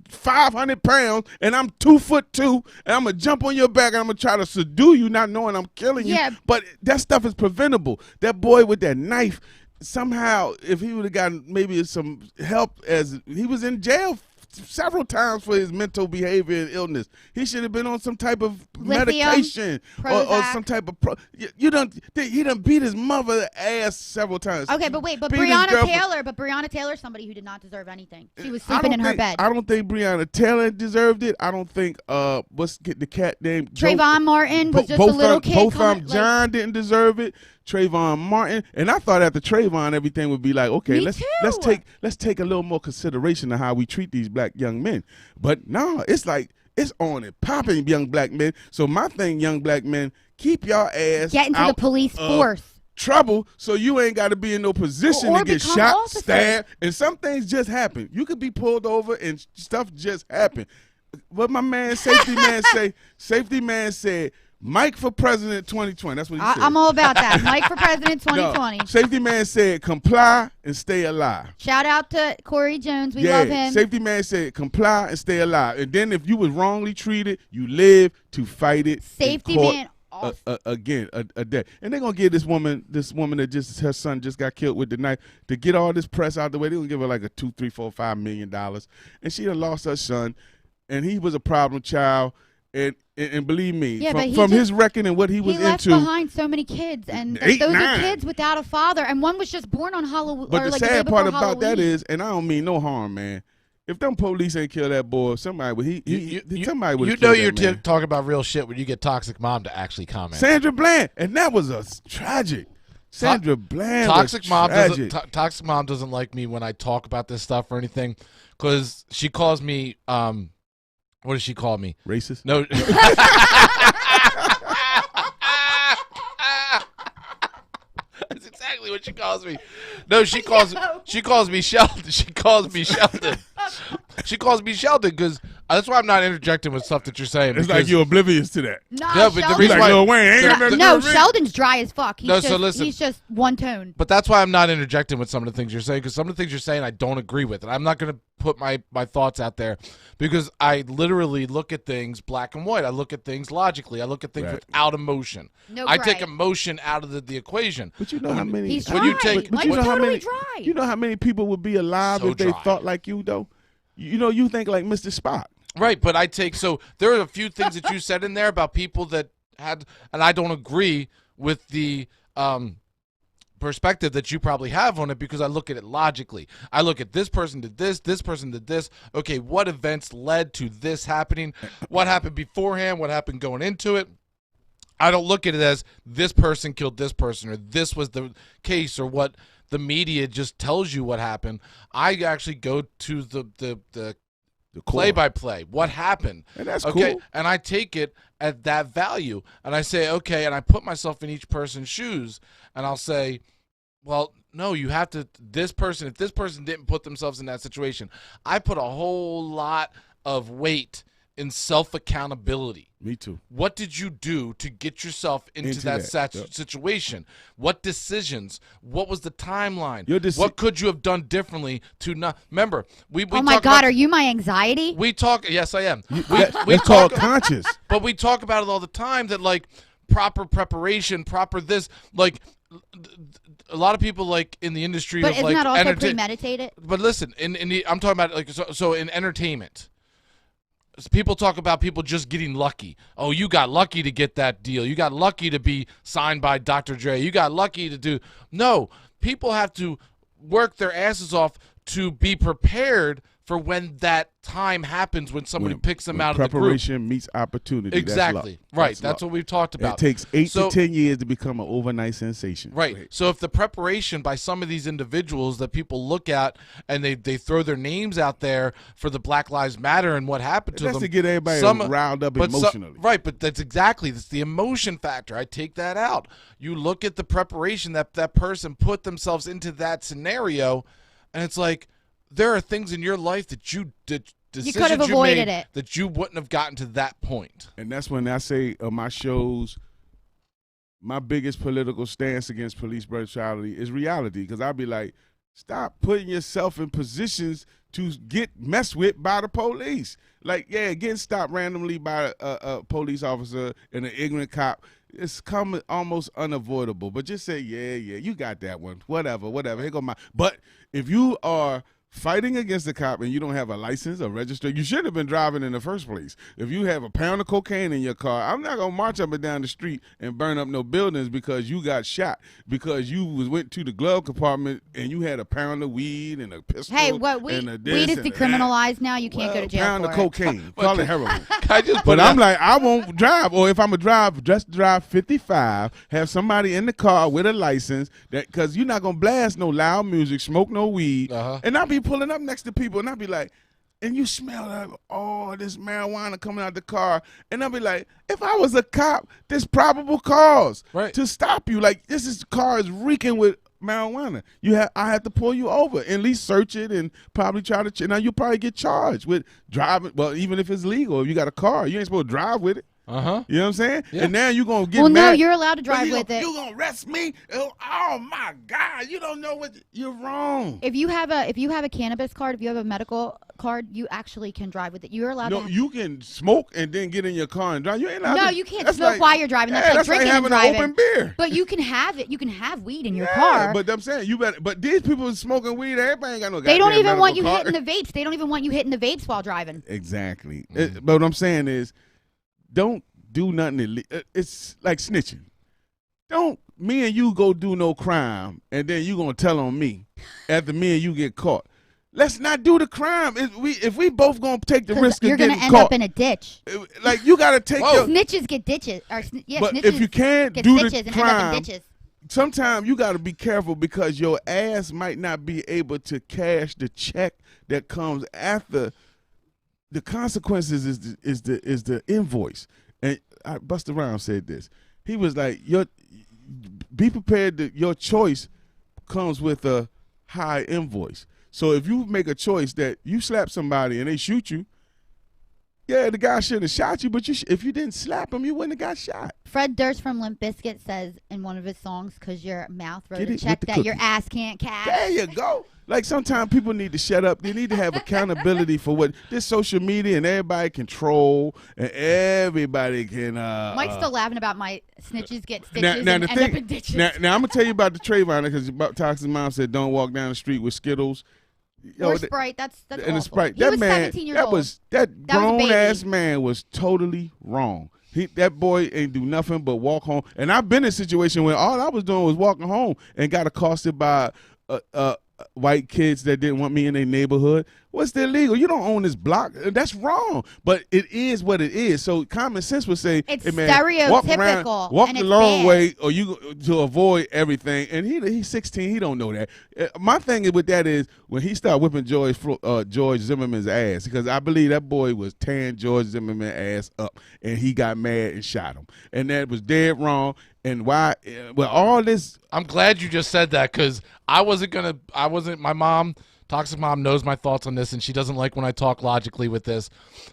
500 pounds, and I'm 2'2", and I'm gonna jump on your back and I'm gonna try to subdue you, not knowing I'm killing you. Yeah. But that stuff is preventable. That boy with that knife, somehow, if he would have gotten maybe some help, as he was in jail several times for his mental behavior and illness. He should have been on some type of Lithium, medication or Prozac. some type of he done beat his mother ass several times. Okay, but wait, but Beat his Breonna girlfriend. Taylor is somebody who did not deserve anything. She was I sleeping don't in her think- bed. I don't think Breonna Taylor deserved it. I don't think what's the cat name? Trayvon Martin was just both a little of, kid. Both of coming- them, John didn't deserve it. Trayvon Martin, and I thought after Trayvon, everything would be like, okay, Me let's too. let's take a little more consideration of how we treat these black young men. But no, it's like it's on and popping, young black men. So my thing, young black men, keep your ass Get into out the police of force. trouble, so you ain't got to be in no position Or to get become shot, officers. stabbed, and some things just happen. You could be pulled over and stuff just happen. what my man, safety man say? Safety man said, Mike for president 2020. That's what he said. I'm all about that. Mike for president 2020. No, safety man said, comply and stay alive. Shout out to Corey Jones. We love him. Safety man said, comply and stay alive. And then if you was wrongly treated, you live to fight it. Safety man. Again, a day. And they're going to give this woman that her son just got killed with the knife, to get all this press out the way, they're going to give her like a $2, $3, $4, $5 million. And she done lost her son, and he was a problem child. And believe me, from his record and what he was left into. behind so many kids, and those are kids without a father, and one was just born on Halloween. But the sad part about that is, and I don't mean no harm, man. If them police ain't kill that boy, somebody would somebody would. You know you're talking about real shit when you get Toxic Mom to actually comment. Sandra Bland, and that was a tragic. Sandra Bland. Toxic Mom doesn't like me when I talk about this stuff or anything, because she calls me. What does she call me? Racist? No. That's exactly what she calls me. No, she calls me Sheldon. She calls me Sheldon. She calls me Sheldon because that's why I'm not interjecting with stuff that you're saying. It's like you're oblivious to that. No, but the reason why Lil Wayne ain't got nothing to do with Sheldon's dry as fuck. Listen. He's just one tone. But that's why I'm not interjecting with some of the things you're saying, because some of the things you're saying I don't agree with, and I'm not going to put my thoughts out there, because I literally look at things black and white. I look at things logically. I look at things without emotion. I take emotion out of the equation. But you know how many? He's when dry. you take, Mike's you know how many? dry. You know how many people would be alive if they thought like you, though. You know, you think like Mr. Spock. Right, but there are a few things that you said in there about people that had, and I don't agree with the perspective that you probably have on it, because I look at it logically. I look at this person did this person did this. Okay, what events led to this happening? What happened beforehand? What happened going into it? I don't look at it as this person killed this person, or this was the case, or what the media just tells you what happened. I actually go to the play-by-play, what happened. And that's okay, cool. And I take it at that value, and I say, okay, and I put myself in each person's shoes, and I'll say, well, no, you have to, if this person didn't put themselves in that situation, I put a whole lot of weight in self-accountability. Me too. What did you do to get yourself into that situation? What decisions? What was the timeline? What could you have done differently to not? Remember, we oh my God, are you my anxiety? We talk. Yes, I am. We talk conscious. But we talk about it all the time, that like proper preparation, proper this, like a lot of people like in the industry. But of isn't like that also premeditated? But listen, I'm talking about like so in entertainment. People talk about people just getting lucky. Oh, you got lucky to get that deal. You got lucky to be signed by Dr. Dre. You got lucky to do. No, people have to work their asses off to be prepared for when that time happens, when somebody picks them out of the group. Preparation meets opportunity. Exactly. That's what we've talked about. It takes 8 to 10 years to become an overnight sensation. Right. So if the preparation by some of these individuals that people look at and they throw their names out there for the Black Lives Matter and what happened to them. That's to get everybody riled up emotionally. Right, but that's the emotion factor. I take that out. You look at the preparation that person put themselves into that scenario, and it's like, there are things in your life that you did, decisions you could have avoided it, that you wouldn't have gotten to that point. And that's when I say on my shows, my biggest political stance against police brutality is reality. Because I'll be like, stop putting yourself in positions to get messed with by the police. Like, getting stopped randomly by a police officer and an ignorant cop. It's coming almost unavoidable. But just say, yeah, you got that one. Whatever. Here go my. But if you are fighting against the cop and you don't have a license or register, you shouldn't have been driving in the first place. If you have a pound of cocaine in your car, I'm not going to march up and down the street and burn up no buildings because you got shot, because you went to the glove compartment and you had a pound of weed and a pistol. Hey, what weed is decriminalized now? You can't go to jail pound for of cocaine. Call it heroin. But I'm like, I won't drive. Or if I'm going to drive, just drive 55, have somebody in the car with a license, that because you're not going to blast no loud music, smoke no weed, and I'll be pulling up next to people, and I'll be like, and you smell all this marijuana coming out the car, and I'll be like, if I was a cop, there's probable cause to stop you. Like, car is reeking with marijuana. I had to pull you over, at least search it, and probably try to. Now you probably get charged with driving. Well, even if it's legal, if you got a car, you ain't supposed to drive with it. You know what I'm saying? Yeah. And now you're gonna get Well, mad. no, you're allowed to drive with it. You gonna arrest me? Oh my God! You don't know what you're wrong. If you have a cannabis card, if you have a medical card, you actually can drive with it. You're allowed No, to. you can smoke and then get in your car and drive. You ain't allowed. No, to, you can't that's smoke like, while you're driving. That's yeah, like that's drinking like having and driving. an open beer. But you can have it. You can have weed in your Yeah, car. but I'm saying you better. But these people smoking weed, everybody ain't got no. They don't goddamn even want you medical hitting card. the vapes. They don't even want you hitting the vapes while driving. Exactly. But what I'm saying is, don't do nothing. It's like snitching. Don't me and you go do no crime, and then you gonna tell on me after me and you get caught. Let's not do the crime. If we both gonna take the risk of you're getting gonna end caught, up in a ditch. like you gotta take your. Snitches get ditches. But snitches if you can't get do stitches the and end up crime, in ditches. sometimes you got to be careful because your ass might not be able to cash the check that comes after. The consequences is the invoice. And Busta Rhymes said this. He was like, be prepared. Your choice comes with a high invoice. So if you make a choice that you slap somebody and they shoot you, yeah, the guy shouldn't have shot you, but if you didn't slap him, you wouldn't have got shot. Fred Durst from Limp Bizkit says in one of his songs, "Cause your mouth wrote Get a it check with the that your cookie." ass can't cash." There you go. Like sometimes people need to shut up. They need to have accountability for what this social media and everybody control and everybody can. Mike's still laughing about my snitches get stitches now and the end thing, up in ditches. now I'm gonna tell you about the Trayvon because Toxic Mom said don't walk down the street with Skittles. Or Sprite. That's and awful. the Sprite. He That was man, 17 years that old. was that That was a grown baby. ass man was totally wrong. That boy ain't do nothing but walk home. And I've been in a situation where all I was doing was walking home and got accosted by white kids that didn't want me in their neighborhood. What's illegal? You don't own this block. That's wrong. But it is what it is. So common sense would say, It's hey, man, stereotypical, walk and the it's long bad. way, or you to avoid everything. And he's 16. He don't know that. My thing with that is when he started whipping George Zimmerman's ass, because I believe that boy was tearing George Zimmerman's ass up, and he got mad and shot him, and that was dead wrong. And why? Well, all this. I'm glad you just said that because my mom, Toxic Mom, knows my thoughts on this, and she doesn't like when I talk logically with this.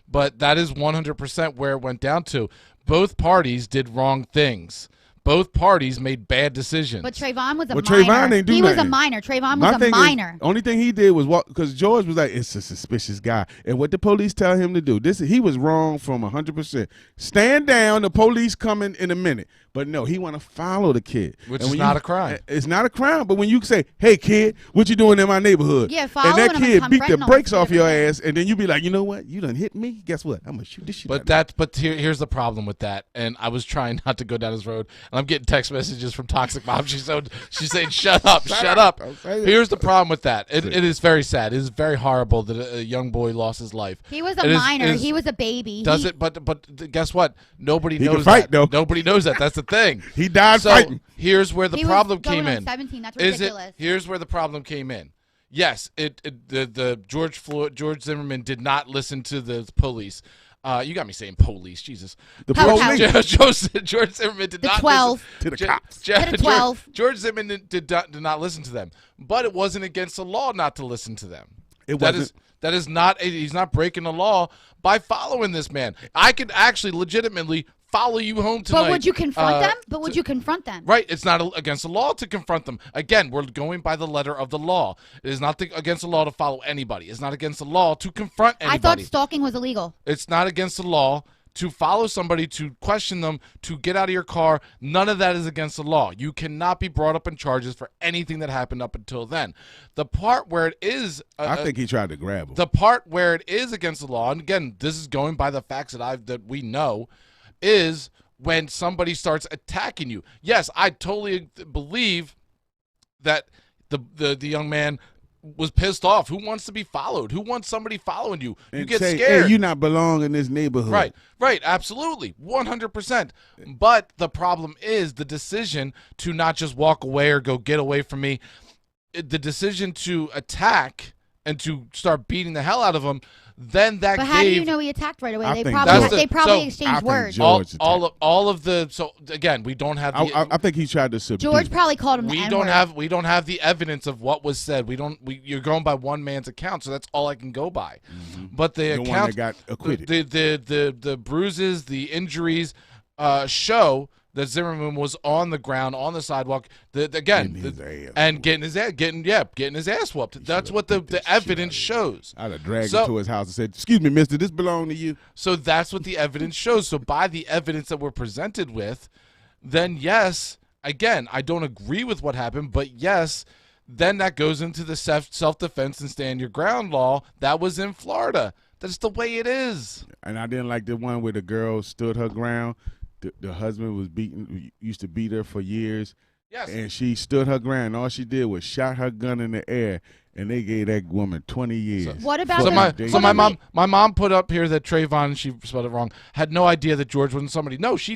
But that is 100% where it went down to. Both parties did wrong things. Both parties made bad decisions. But Trayvon was a Well, minor. Trayvon didn't do He was a nothing. minor. Trayvon My was a thing is, minor. only thing he did was walk because George was like, it's a suspicious guy. And what the police tell him to do, he was wrong from 100%. Stand down, the police coming in a minute. But no, he want to follow the kid. Which And is when not a crime. It's not a crime, but when you say, hey, kid, what you doing in my neighborhood? Yeah, and following that him and kid beat the confronting him brakes is off your different. ass, and then you be like, you know what? You done hit me? Guess what? I'm going to shoot this shit out of you. But here's the problem with that, and I was trying not to go down this road, and I'm getting text messages from Toxic Mom. She's saying, shut up, shut up. I'm saying. Here's the problem with that. It is very sad. It is very horrible that a young boy lost his life. He was a It is- minor. it is- He was a baby. Does it? But guess what? Nobody He knows can fight, that. though. Nobody knows that. That's the thing. He died So fighting. here's where the He was problem going came on in. 17. That's Is ridiculous. Here's where the problem came in. Yes, the George Zimmerman did not listen to the police. You got me saying police, Jesus. The Police. George Zimmerman did The not 12. To the listen cops. To the 12. George Zimmerman did not listen to them, but it wasn't against the law not to listen to them. It That wasn't. That is not. He's not breaking the law by following this man. I could actually legitimately follow you home tonight. But would you confront them? But would you confront them? Right, it's not against the law to confront them. Again, we're going by the letter of the law. It is not against the law to follow anybody. It's not against the law to confront I anybody. thought stalking was illegal. It's not against the law to follow somebody, to question them, to get out of your car. None of that is against the law. You cannot be brought up in charges for anything that happened up until then. The part where it is... I think he tried to grab him. The part where it is against the law, and again, this is going by the facts that we know, is when somebody starts attacking you. Yes, I totally believe that the young man was pissed off. Who wants to be followed? Who wants somebody following you? You And get say, scared. Hey, you not belong in this neighborhood. Right, absolutely, 100%. But the problem is the decision to not just walk away or go get away from me. The decision to attack and to start beating the hell out of him, then that But gave. how do you know he attacked right away? I They think probably that's the- they probably so- I exchanged think words. George all of the so again we don't have the I think he tried to subdue. George probably called him the we N-word. don't have the evidence of what was said. You're going by one man's account, so that's all I can go by. But the one account that got acquitted. the bruises, the injuries show that Zimmerman was on the ground, on the sidewalk. Getting his ass whooped. That's what the evidence shows. I'd have dragged him to his house and said, "Excuse me, mister, this belong to you." So that's what the evidence shows. So by the evidence that we're presented with, then yes, again, I don't agree with what happened, but yes, then that goes into the self-defense and stand your ground law. That was in Florida. That's the way it is. And I didn't like the one where the girl stood her ground. The husband was used to beat her for years. Yes. And she stood her ground. All she did was shot her gun in the air, and they gave that woman 20 years. What about So the my mom put up here that Trayvon, she spelled it wrong, had no idea that George wasn't somebody. No, she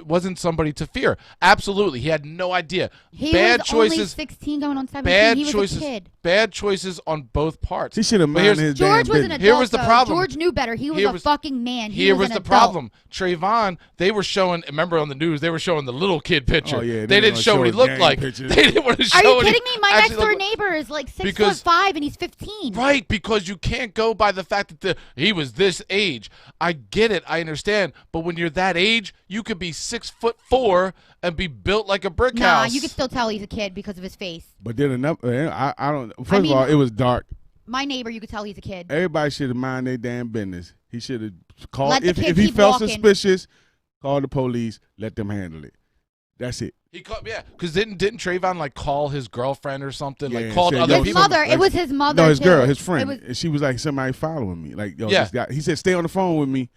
wasn't somebody to fear. Absolutely, he had no idea. He Bad was choices. only 16 going on 17. Bad He was choices. a kid. Bad choices on both parts. He should have But minded here's- his damn George was an business. adult. Here was the though. problem. George knew better. He was Here a was- fucking man. Here was an the adult. problem. Trayvon, they were showing. Remember on the news, they were showing the little kid picture. Oh, yeah, they they didn't wanna show what he show looked gang like. pictures. They didn't want to show. Are you what he kidding me? My actually next door looked like. neighbor is like 6'5" and he's 15. Right, because you can't go by the fact that he was this age. I get it, I understand, but when you're that age, you could be 6'4" and be built like a brick Nah, house. you can still tell he's a kid because of his face. But then another, I don't. First mean- of all, it was dark. My neighbor, you could tell he's a kid. Everybody should have mind their damn business. He should have called Let the if kid he keep felt walking. suspicious. Call the police. Let them handle it. That's it. He called, because didn't Trayvon like call his girlfriend or something? Yeah, Like called said, other yo, His people. mother. like- It was his mother. No, his too. girl, his It friend. was- And she was like, somebody following me. Like, yo, Yeah. this guy. He said, stay on the phone with me.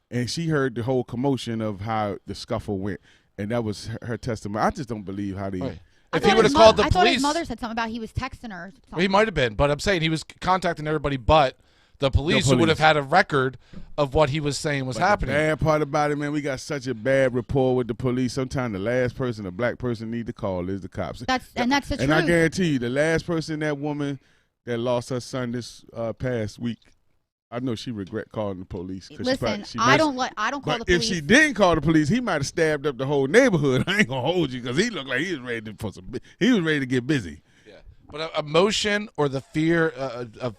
And she heard the whole commotion of how the scuffle went. And that was her testimony. I just don't believe how they. Right. I If thought he would have his called the I thought his police, mother said something about he was texting her. or something. he might have been. But I'm saying he was contacting everybody but the police, who would have had a record of what he was saying was But happening. The bad part about it, man, we got such a bad rapport with the police. Sometimes the last person a black person need to call is the cops. That's the And truth. I guarantee you, the last person, that woman that lost her son this past week, I know she regret calling the police. 'Cause Listen, she I messed- don't call But the if police. she didn't call the police, he might have stabbed up the whole neighborhood. I ain't gonna hold you because he looked like he was ready he was ready to get busy. Yeah. But emotion or the fear of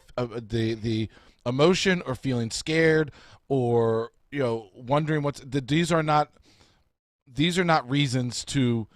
the emotion or feeling scared or wondering these are not reasons to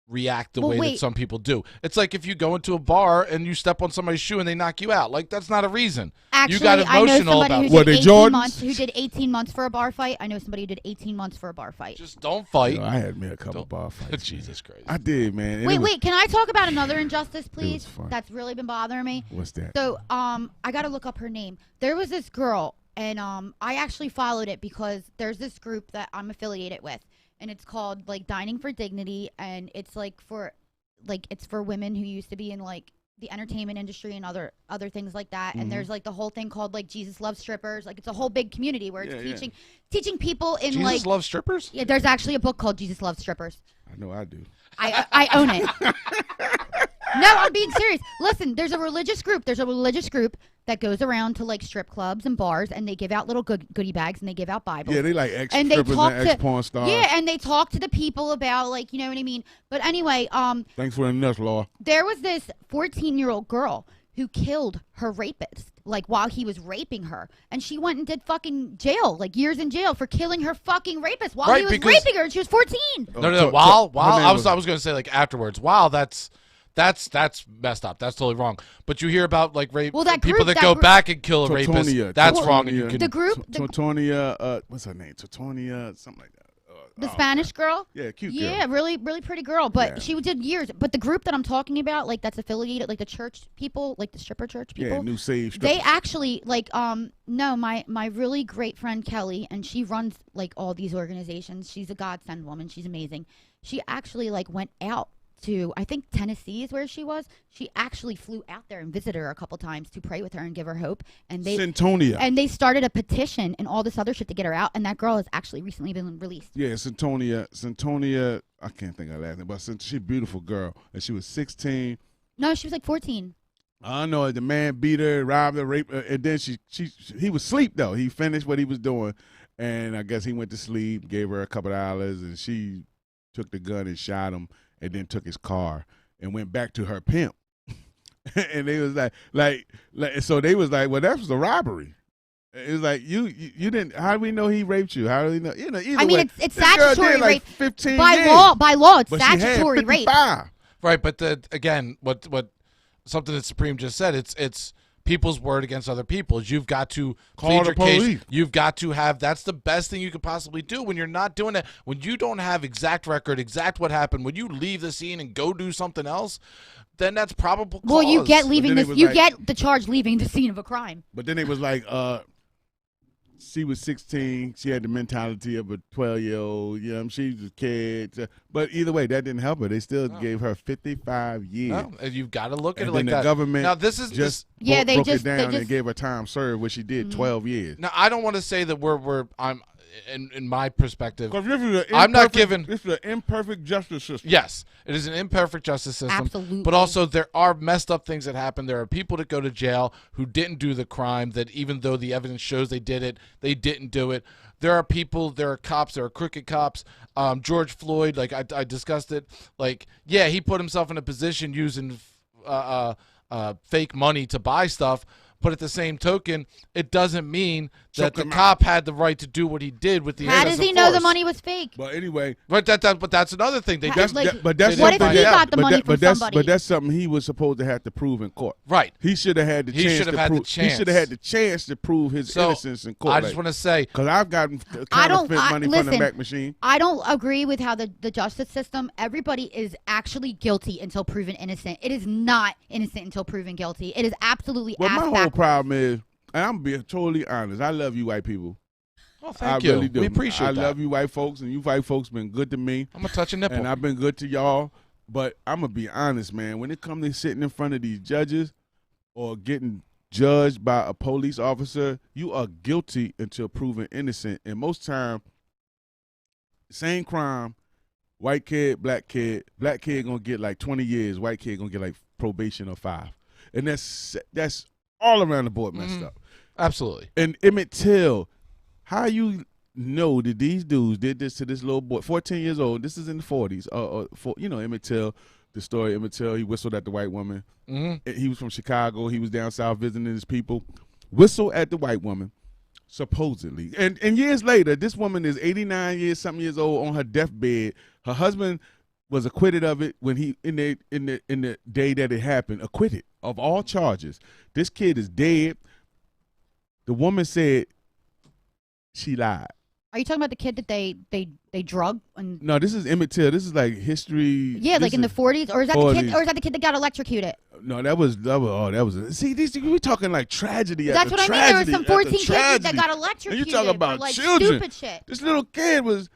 react the way that some people do. It's like if you go into a bar and you step on somebody's shoe and they knock you out. Like, that's not a reason. Actually, you got I know emotional somebody about who it. What, did they 18 Jordans? months. Who did 18 months for a bar fight? I know somebody who did 18 months for a bar fight. Just don't fight. You know, I had me a couple Don't- bar fights. Jesus Christ. I did, man. And Wait. Can I talk about another injustice, please? fun. That's really been bothering me. What's that? So, I gotta look up her name. There was this girl, and I actually followed it because there's this group that I'm affiliated with, and it's called like Dining for Dignity, and it's it's for women who used to be in like the entertainment industry and other things like that. And there's like the whole thing called like Jesus Loves Strippers. Like, it's a whole big community where it's teaching people in Jesus like loves strippers? yeah. There's actually a book called Jesus Loves Strippers. I know I do. I own it. No, I'm being serious. Listen, there's a religious group that goes around to like strip clubs and bars, and they give out little goodie bags, and they give out Bibles. Yeah, they like and they ex-strippers talk and to ex-porn stars. yeah, and they talk to the people about like, you know what I mean. But anyway, Thanks for the nuts, Law. there was this 14-year-old girl who killed her rapist, like while he was raping her, and she went and did fucking jail, like years in jail for killing her fucking rapist while Right, he was because- raping her, and she was 14. No. While I was going to say like afterwards. Wow, that's messed up. That's totally wrong. But you hear about like rape Well, that people group- that that go group- back and kill a Totonia. rapist. That's Totonia. wrong. And you can The group, Totonia, what's her name? Totonia, something like that. the Spanish girl. Yeah, cute girl. Yeah, really, really pretty girl. But Yeah. she did years. But the group that I'm talking about, like that's affiliated, like the church people, like the stripper church people. Yeah, new save They strippers. actually no, my really great friend Kelly, and she runs like all these organizations. She's a godsend woman. She's amazing. She actually like went out to, I think Tennessee is where she was. She actually flew out there and visited her a couple times to pray with her and give her hope. And Centonia. and they started a petition and all this other shit to get her out. And that girl has actually recently been released. Yeah, Centonia, I can't think of her last name, but she's a beautiful girl. And she was 16. No, she was like 14. I don't know. The man beat her, robbed her, raped her, and then he was asleep though. He finished what he was doing, and I guess he went to sleep. Gave her a couple of dollars, and she took the gun and shot him, and then took his car and went back to her pimp. And they was like, so they was like, well, that was a robbery. It was like you didn't. How do we know he raped you? How do we know? Either I mean, way, it's this girl statutory did like rape 15 by years, law. By law, it's but she had statutory rape. 55. Right, but again, what something that Supreme just said, it's people's word against other people's. You've got to Call plead your the case. police. You've got to have. That's the best thing you could possibly do when you're not doing it. When you don't have exact record, exact what happened. When you leave the scene and go do something else, then that's probable cause. Well, you get leaving then it this. was You like- get the charge leaving the scene of a crime. But then it was like, she was 16. She had the mentality of a 12-year-old. You know, she was a kid. But either way, that didn't help her. They still gave her 55 years. No, and you've got to look at And it like then the that. government Now this is just Yeah, they broke just- it they down just- and gave her time served, which she did 12 years. Now I don't want to say that I'm in my perspective. Because this is I'm not giving. This is an imperfect justice system. Yes, it is an imperfect justice system. Absolutely. But also there are messed up things that happen. There are people that go to jail who didn't do the crime, that even though the evidence shows they did it, they didn't do it. There are people, there are cops, there are crooked cops. George Floyd, like I discussed it. Like, yeah, he put himself in a position using fake money to buy stuff. But at the same token, it doesn't mean that the cop had the right to do what he did with the How does excessive he know the force. money was fake? But anyway, But that's another thing. They That's just like- but that's What if something he that- got the money from somebody? But that's something he was supposed to have to prove in court. right. He should have had the He chance should have to had the prove. He chance. should have had the chance to prove his So, innocence in court. I just want to say, because I've gotten I don't- counterfeit money from listen. the back machine. I don't agree with how the justice system, everybody is actually guilty until proven innocent. It is not innocent until proven guilty. It is absolutely Well, ass my whole backwards. problem is, and I'm being totally honest. I love you, white people. oh, I thank you. really do. We appreciate I that. love you, white folks, and you white folks been good to me, I'm gonna touch a nipple. and I've been good to y'all. But I'm gonna be honest, man. When it comes to sitting in front of these judges or getting judged by a police officer, you are guilty until proven innocent. And most time, same crime, white kid, black kid gonna get like 20 years. White kid gonna get like probation or 5, and that's all around the board messed up. Absolutely. And Emmett Till, how you know that these dudes did this to this little boy, 14 years old? This is in the 40s. Emmett Till, the story of Emmett Till, he whistled at the white woman. Mm-hmm. He was from Chicago. He was down south visiting his people. Whistled at the white woman, supposedly. And years later, this woman is 89 years old on her deathbed. Her husband was acquitted of it when he in the day that it happened, acquitted of all charges. This kid is dead. The woman said she lied. Are you talking about the kid that they drug? And No, this is Emmett Till. This is like history. yeah, like in the 40s, or is that the 40s. kid? Or is that the kid that got electrocuted? No, that was. See, we talking like tragedy. That's after what I mean. There was tragedy some after 14 kids that tragedy. got And electrocuted. you talking about for, like, children? Stupid shit. This little kid was.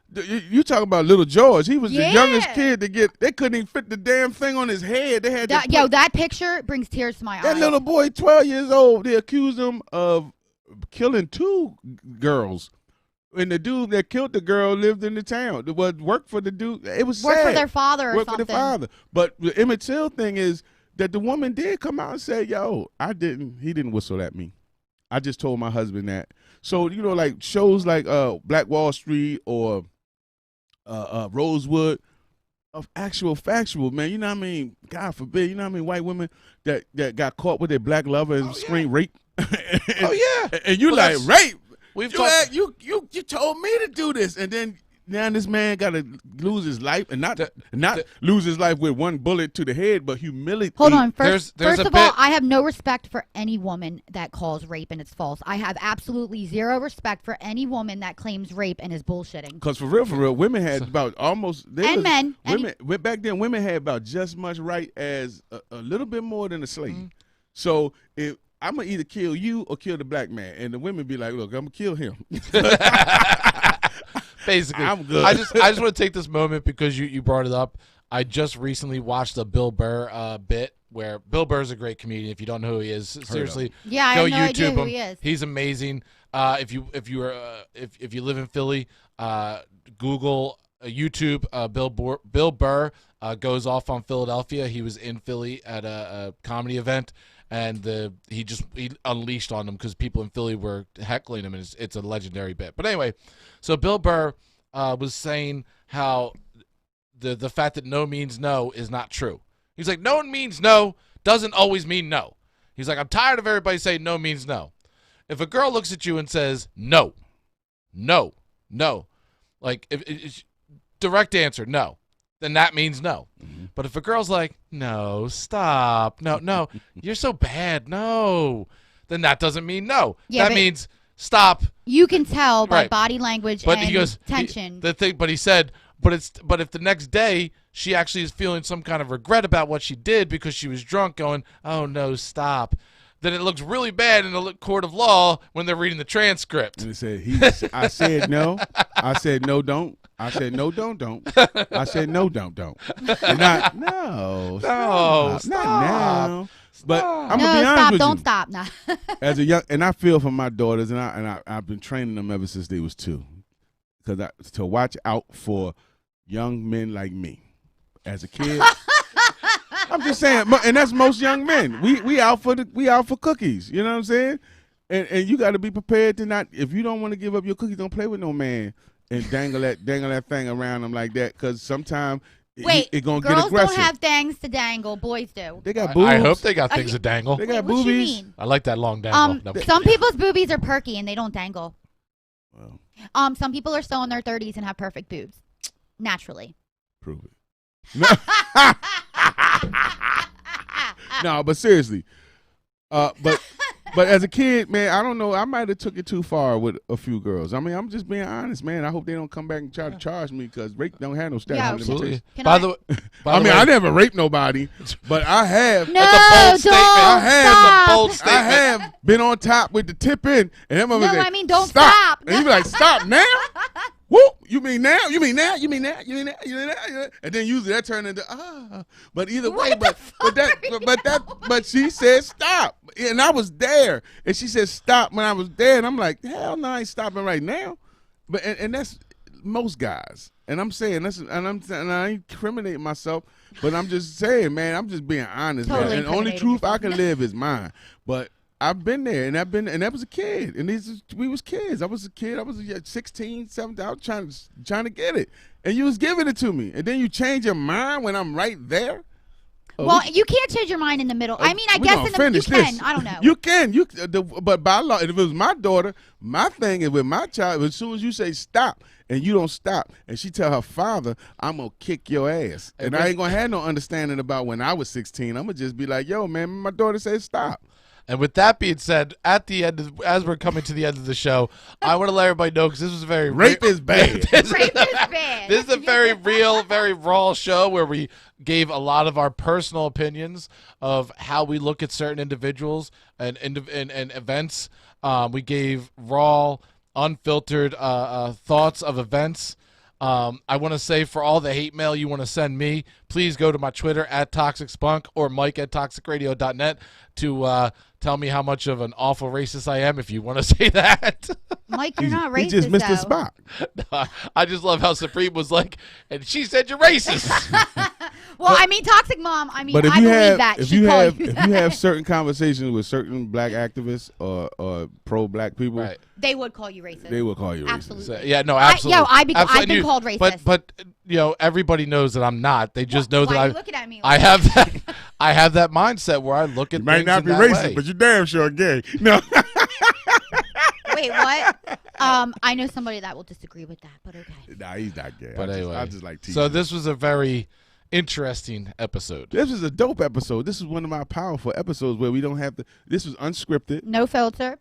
You talking about little George? He was the Yeah. youngest kid to get. They couldn't even fit the damn thing on his head. They had to put- That picture brings tears to my that eyes. little boy, 12 years old. They accused him of killing 2 girls. And the dude that killed the girl lived in the town. It was worked for the dude. It was Work for sad. their father or Work something. for the father. But the Emmett Till thing is that the woman did come out and say, "Yo, he didn't whistle at me. I just told my husband that." So like shows like Black Wall Street or Rosewood of actual factual, man. You know what I mean? God forbid. You know what I mean? White women that got caught with their black lover and screamed rape. Oh yeah. And you Well, like that's- rape. We've You, talked. had- you told me to do this, and then now this man got to lose his life, and not lose his life with one bullet to the head, but humiliate. Hold on. First There's a of all, bit- I have no respect for any woman that calls rape and it's false. I have absolutely zero respect for any woman that claims rape and is bullshitting. Because for real, women had about almost And men. Women back then, women had about just much right as a little bit more than a slave. So if I'm gonna either kill you or kill the black man, and the women be like, "Look, I'm gonna kill him." Basically, I'm good. I just want to take this moment because you brought it up. I just recently watched a Bill Burr bit where Bill Burr's a great comedian. If you don't know who he is, seriously, Yeah, I go have no YouTube idea him. who he is. He's amazing. If you live in Philly, Google YouTube Bill Burr goes off on Philadelphia. He was in Philly at a comedy event, and he unleashed on them because people in Philly were heckling him, and it's a legendary bit. But anyway, so Bill Burr was saying how the fact that no means no is not true. He's like, no means no doesn't always mean no. He's like, I'm tired of everybody saying no means no. If a girl looks at you and says no, like if direct answer no, then that means no. Mm-hmm. But if a girl's like, no, stop, no, you're so bad, no, then that doesn't mean no. Yeah, that means stop. You can tell by Right. body language But and he goes, tension. but he said, but if the next day she actually is feeling some kind of regret about what she did because she was drunk, going, oh no, stop, then it looks really bad in the court of law when they're reading the transcript. And it said I said no. I said no, don't. I said no, don't. I said no, don't. And not no, stop. Not now. But I'm gonna be honest stop, with don't you. stop. Nah. As a young, and I feel for my daughters, and I've been training them ever since they was 2, because to watch out for young men like me. As a kid, I'm just saying, and that's most young men. We out for cookies. You know what I'm saying? And you got to be prepared to not. If you don't want to give up your cookies, don't play with no man and dangle that thing around them like that. Because sometimes it gonna get aggressive. Girls don't have things to dangle. Boys do. They got boobs. I hope they got things to dangle. They got What you boobies. mean? I like that long dangle. No. Some people's boobies are perky and they don't dangle. Well, Some people are still in their 30s and have perfect boobs, naturally. prove it. No, but seriously, but as a kid, man, I don't know. I might have took it too far with a few girls. I mean, I'm just being honest, man. I hope they don't come back and try to charge me because rape don't have no statute Yeah, of limitations. Can By the way, I never raped nobody, but I have. No, That's a bold statement. I have. stop. a bold statement. I have been on top with the tip in, and that mother No, said, I mean, don't stop. And you be like, stop now. Whoop! You mean now? You mean now? You mean now? You mean now? You mean now? And then usually that turned into But either way, but she said stop, and I was there, and she said stop when I was there, and I'm like, hell no, I ain't stopping right now. But and that's most guys, and I'm saying and I ain't incriminating myself, but I'm just saying, man, I'm just being honest, Totally man. And the only incriminating truth I yourself. can live is mine, but. I've been there, and that was a kid, and we was kids. I was a kid. I was 16, 17. I was trying to get it, and you was giving it to me, and then you change your mind when I'm right there. Well, you can't change your mind in the middle. I mean, I guess you can. I don't know. You can. But by law, if it was my daughter, my thing is with my child. As soon as you say stop, and you don't stop, and she tell her father, I'm gonna kick your ass, and I ain't gonna have no understanding about when I was 16. I'm gonna just be like, yo, man, my daughter said stop. And with that being said, at the end, as we're coming to the end of the show, I want to let everybody know, because this was very Rape is bad. Rape is bad. This is a very real, very raw show where we gave a lot of our personal opinions of how we look at certain individuals and events. We gave raw, unfiltered thoughts of events. I want to say, for all the hate mail you want to send me, please go to my Twitter at ToxicSpunk or Mike at ToxicRadio.net to tell me how much of an awful racist I am, if you want to say that. Mike, you're not racist. He just missed though. his spot. I just love how Supreme was like, and she said you're racist. Well, I mean, Toxic Mom. I mean, But if I you believe have, that. if She you called have, you if that. you have certain conversations with certain black activists or pro-black people, Right. They would call you racist. they will call you racist. Absolutely. So, yeah, no, absolutely. I've Absolutely. been You- called racist. But you know, everybody knows that I'm not. They just know Why that are you looking at me? I Like have that. I have that mindset where I look at You might things not in be that racist, way. but you damn sure gay. No. Wait, what? I know somebody that will disagree with that, but okay. Nah, he's not gay. But anyway, I just like teasing. so this was a very interesting episode. This is a dope episode. This is one of my powerful episodes where we don't have to. This was unscripted. No filter.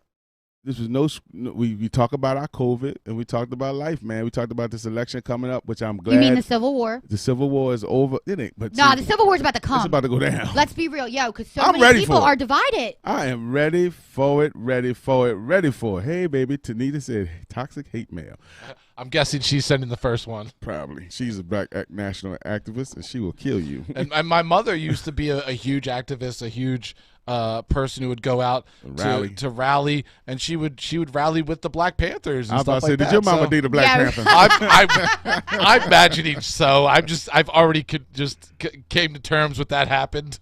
This was we talk about our COVID and we talked about life, man. We talked about this election coming up, which I'm glad. You mean the Civil War? The Civil War is over. It ain't. But No, see, the Civil War is about to come. it's about to go down. Let's be real, yo, because so I'm many ready people for it. are divided. I am ready for it. Ready for it. Ready for it. Hey, baby, Tanita said toxic hate mail. I'm guessing she's sending the first one. Probably. She's a black national activist, and she will kill you. And my mother used to be a huge activist, a huge person who would go out to rally, and she would rally with the Black Panthers and I was about stuff to say, like that. did your mama So date a Black Yeah. Panther? I'm imagining so. I've already came to terms with that happened.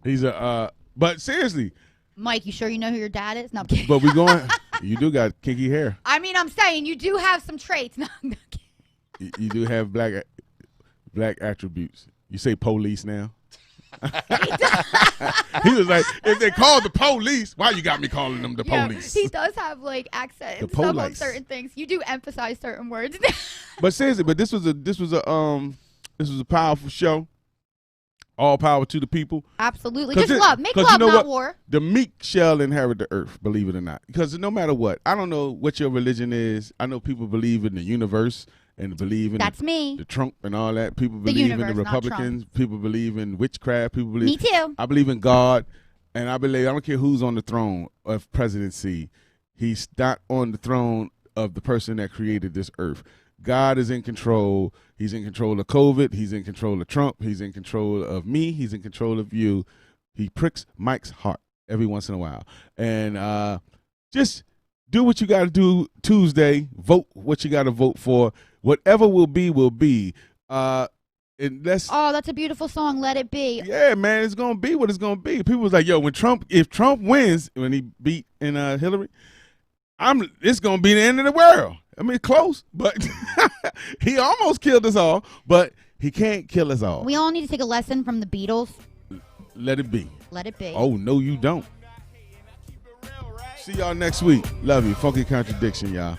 He's a But seriously, Mike, you sure you know who your dad is? No, I'm kidding. but we going. You do got kinky hair. I mean, I'm saying you do have some traits. No, I'm not kidding. You do have black attributes. You say police now. He was like, if they called the police, why you got me calling them the police? He does have like accent and stuff on certain things. You do emphasize certain words. But seriously, this was a powerful show. All power to the people. Absolutely. Just love. Make love, not war. The meek shall inherit the earth, believe it or not. Because no matter what, I don't know what your religion is. I know people believe in the universe and believe in the Trump and all that. People believe in the Republicans. People believe in witchcraft. People believe. Me too. I believe in God. And I don't care who's on the throne of presidency. He's not on the throne of the person that created this earth. God is in control. He's in control of COVID. He's in control of Trump. He's in control of me. He's in control of you. He pricks Mike's heart every once in a while. And just do what you got to do Tuesday. Vote what you got to vote for. Whatever will be, will be. Oh, that's a beautiful song. Let it be. Yeah, man, it's gonna be what it's gonna be. People was like, yo, if Trump wins, when he beat Hillary, it's gonna be the end of the world. I mean, close, but he almost killed us all, but he can't kill us all. We all need to take a lesson from the Beatles. Let it be. Let it be. Oh, no, you don't. See y'all next week. Love you. Funky Contradiction, y'all.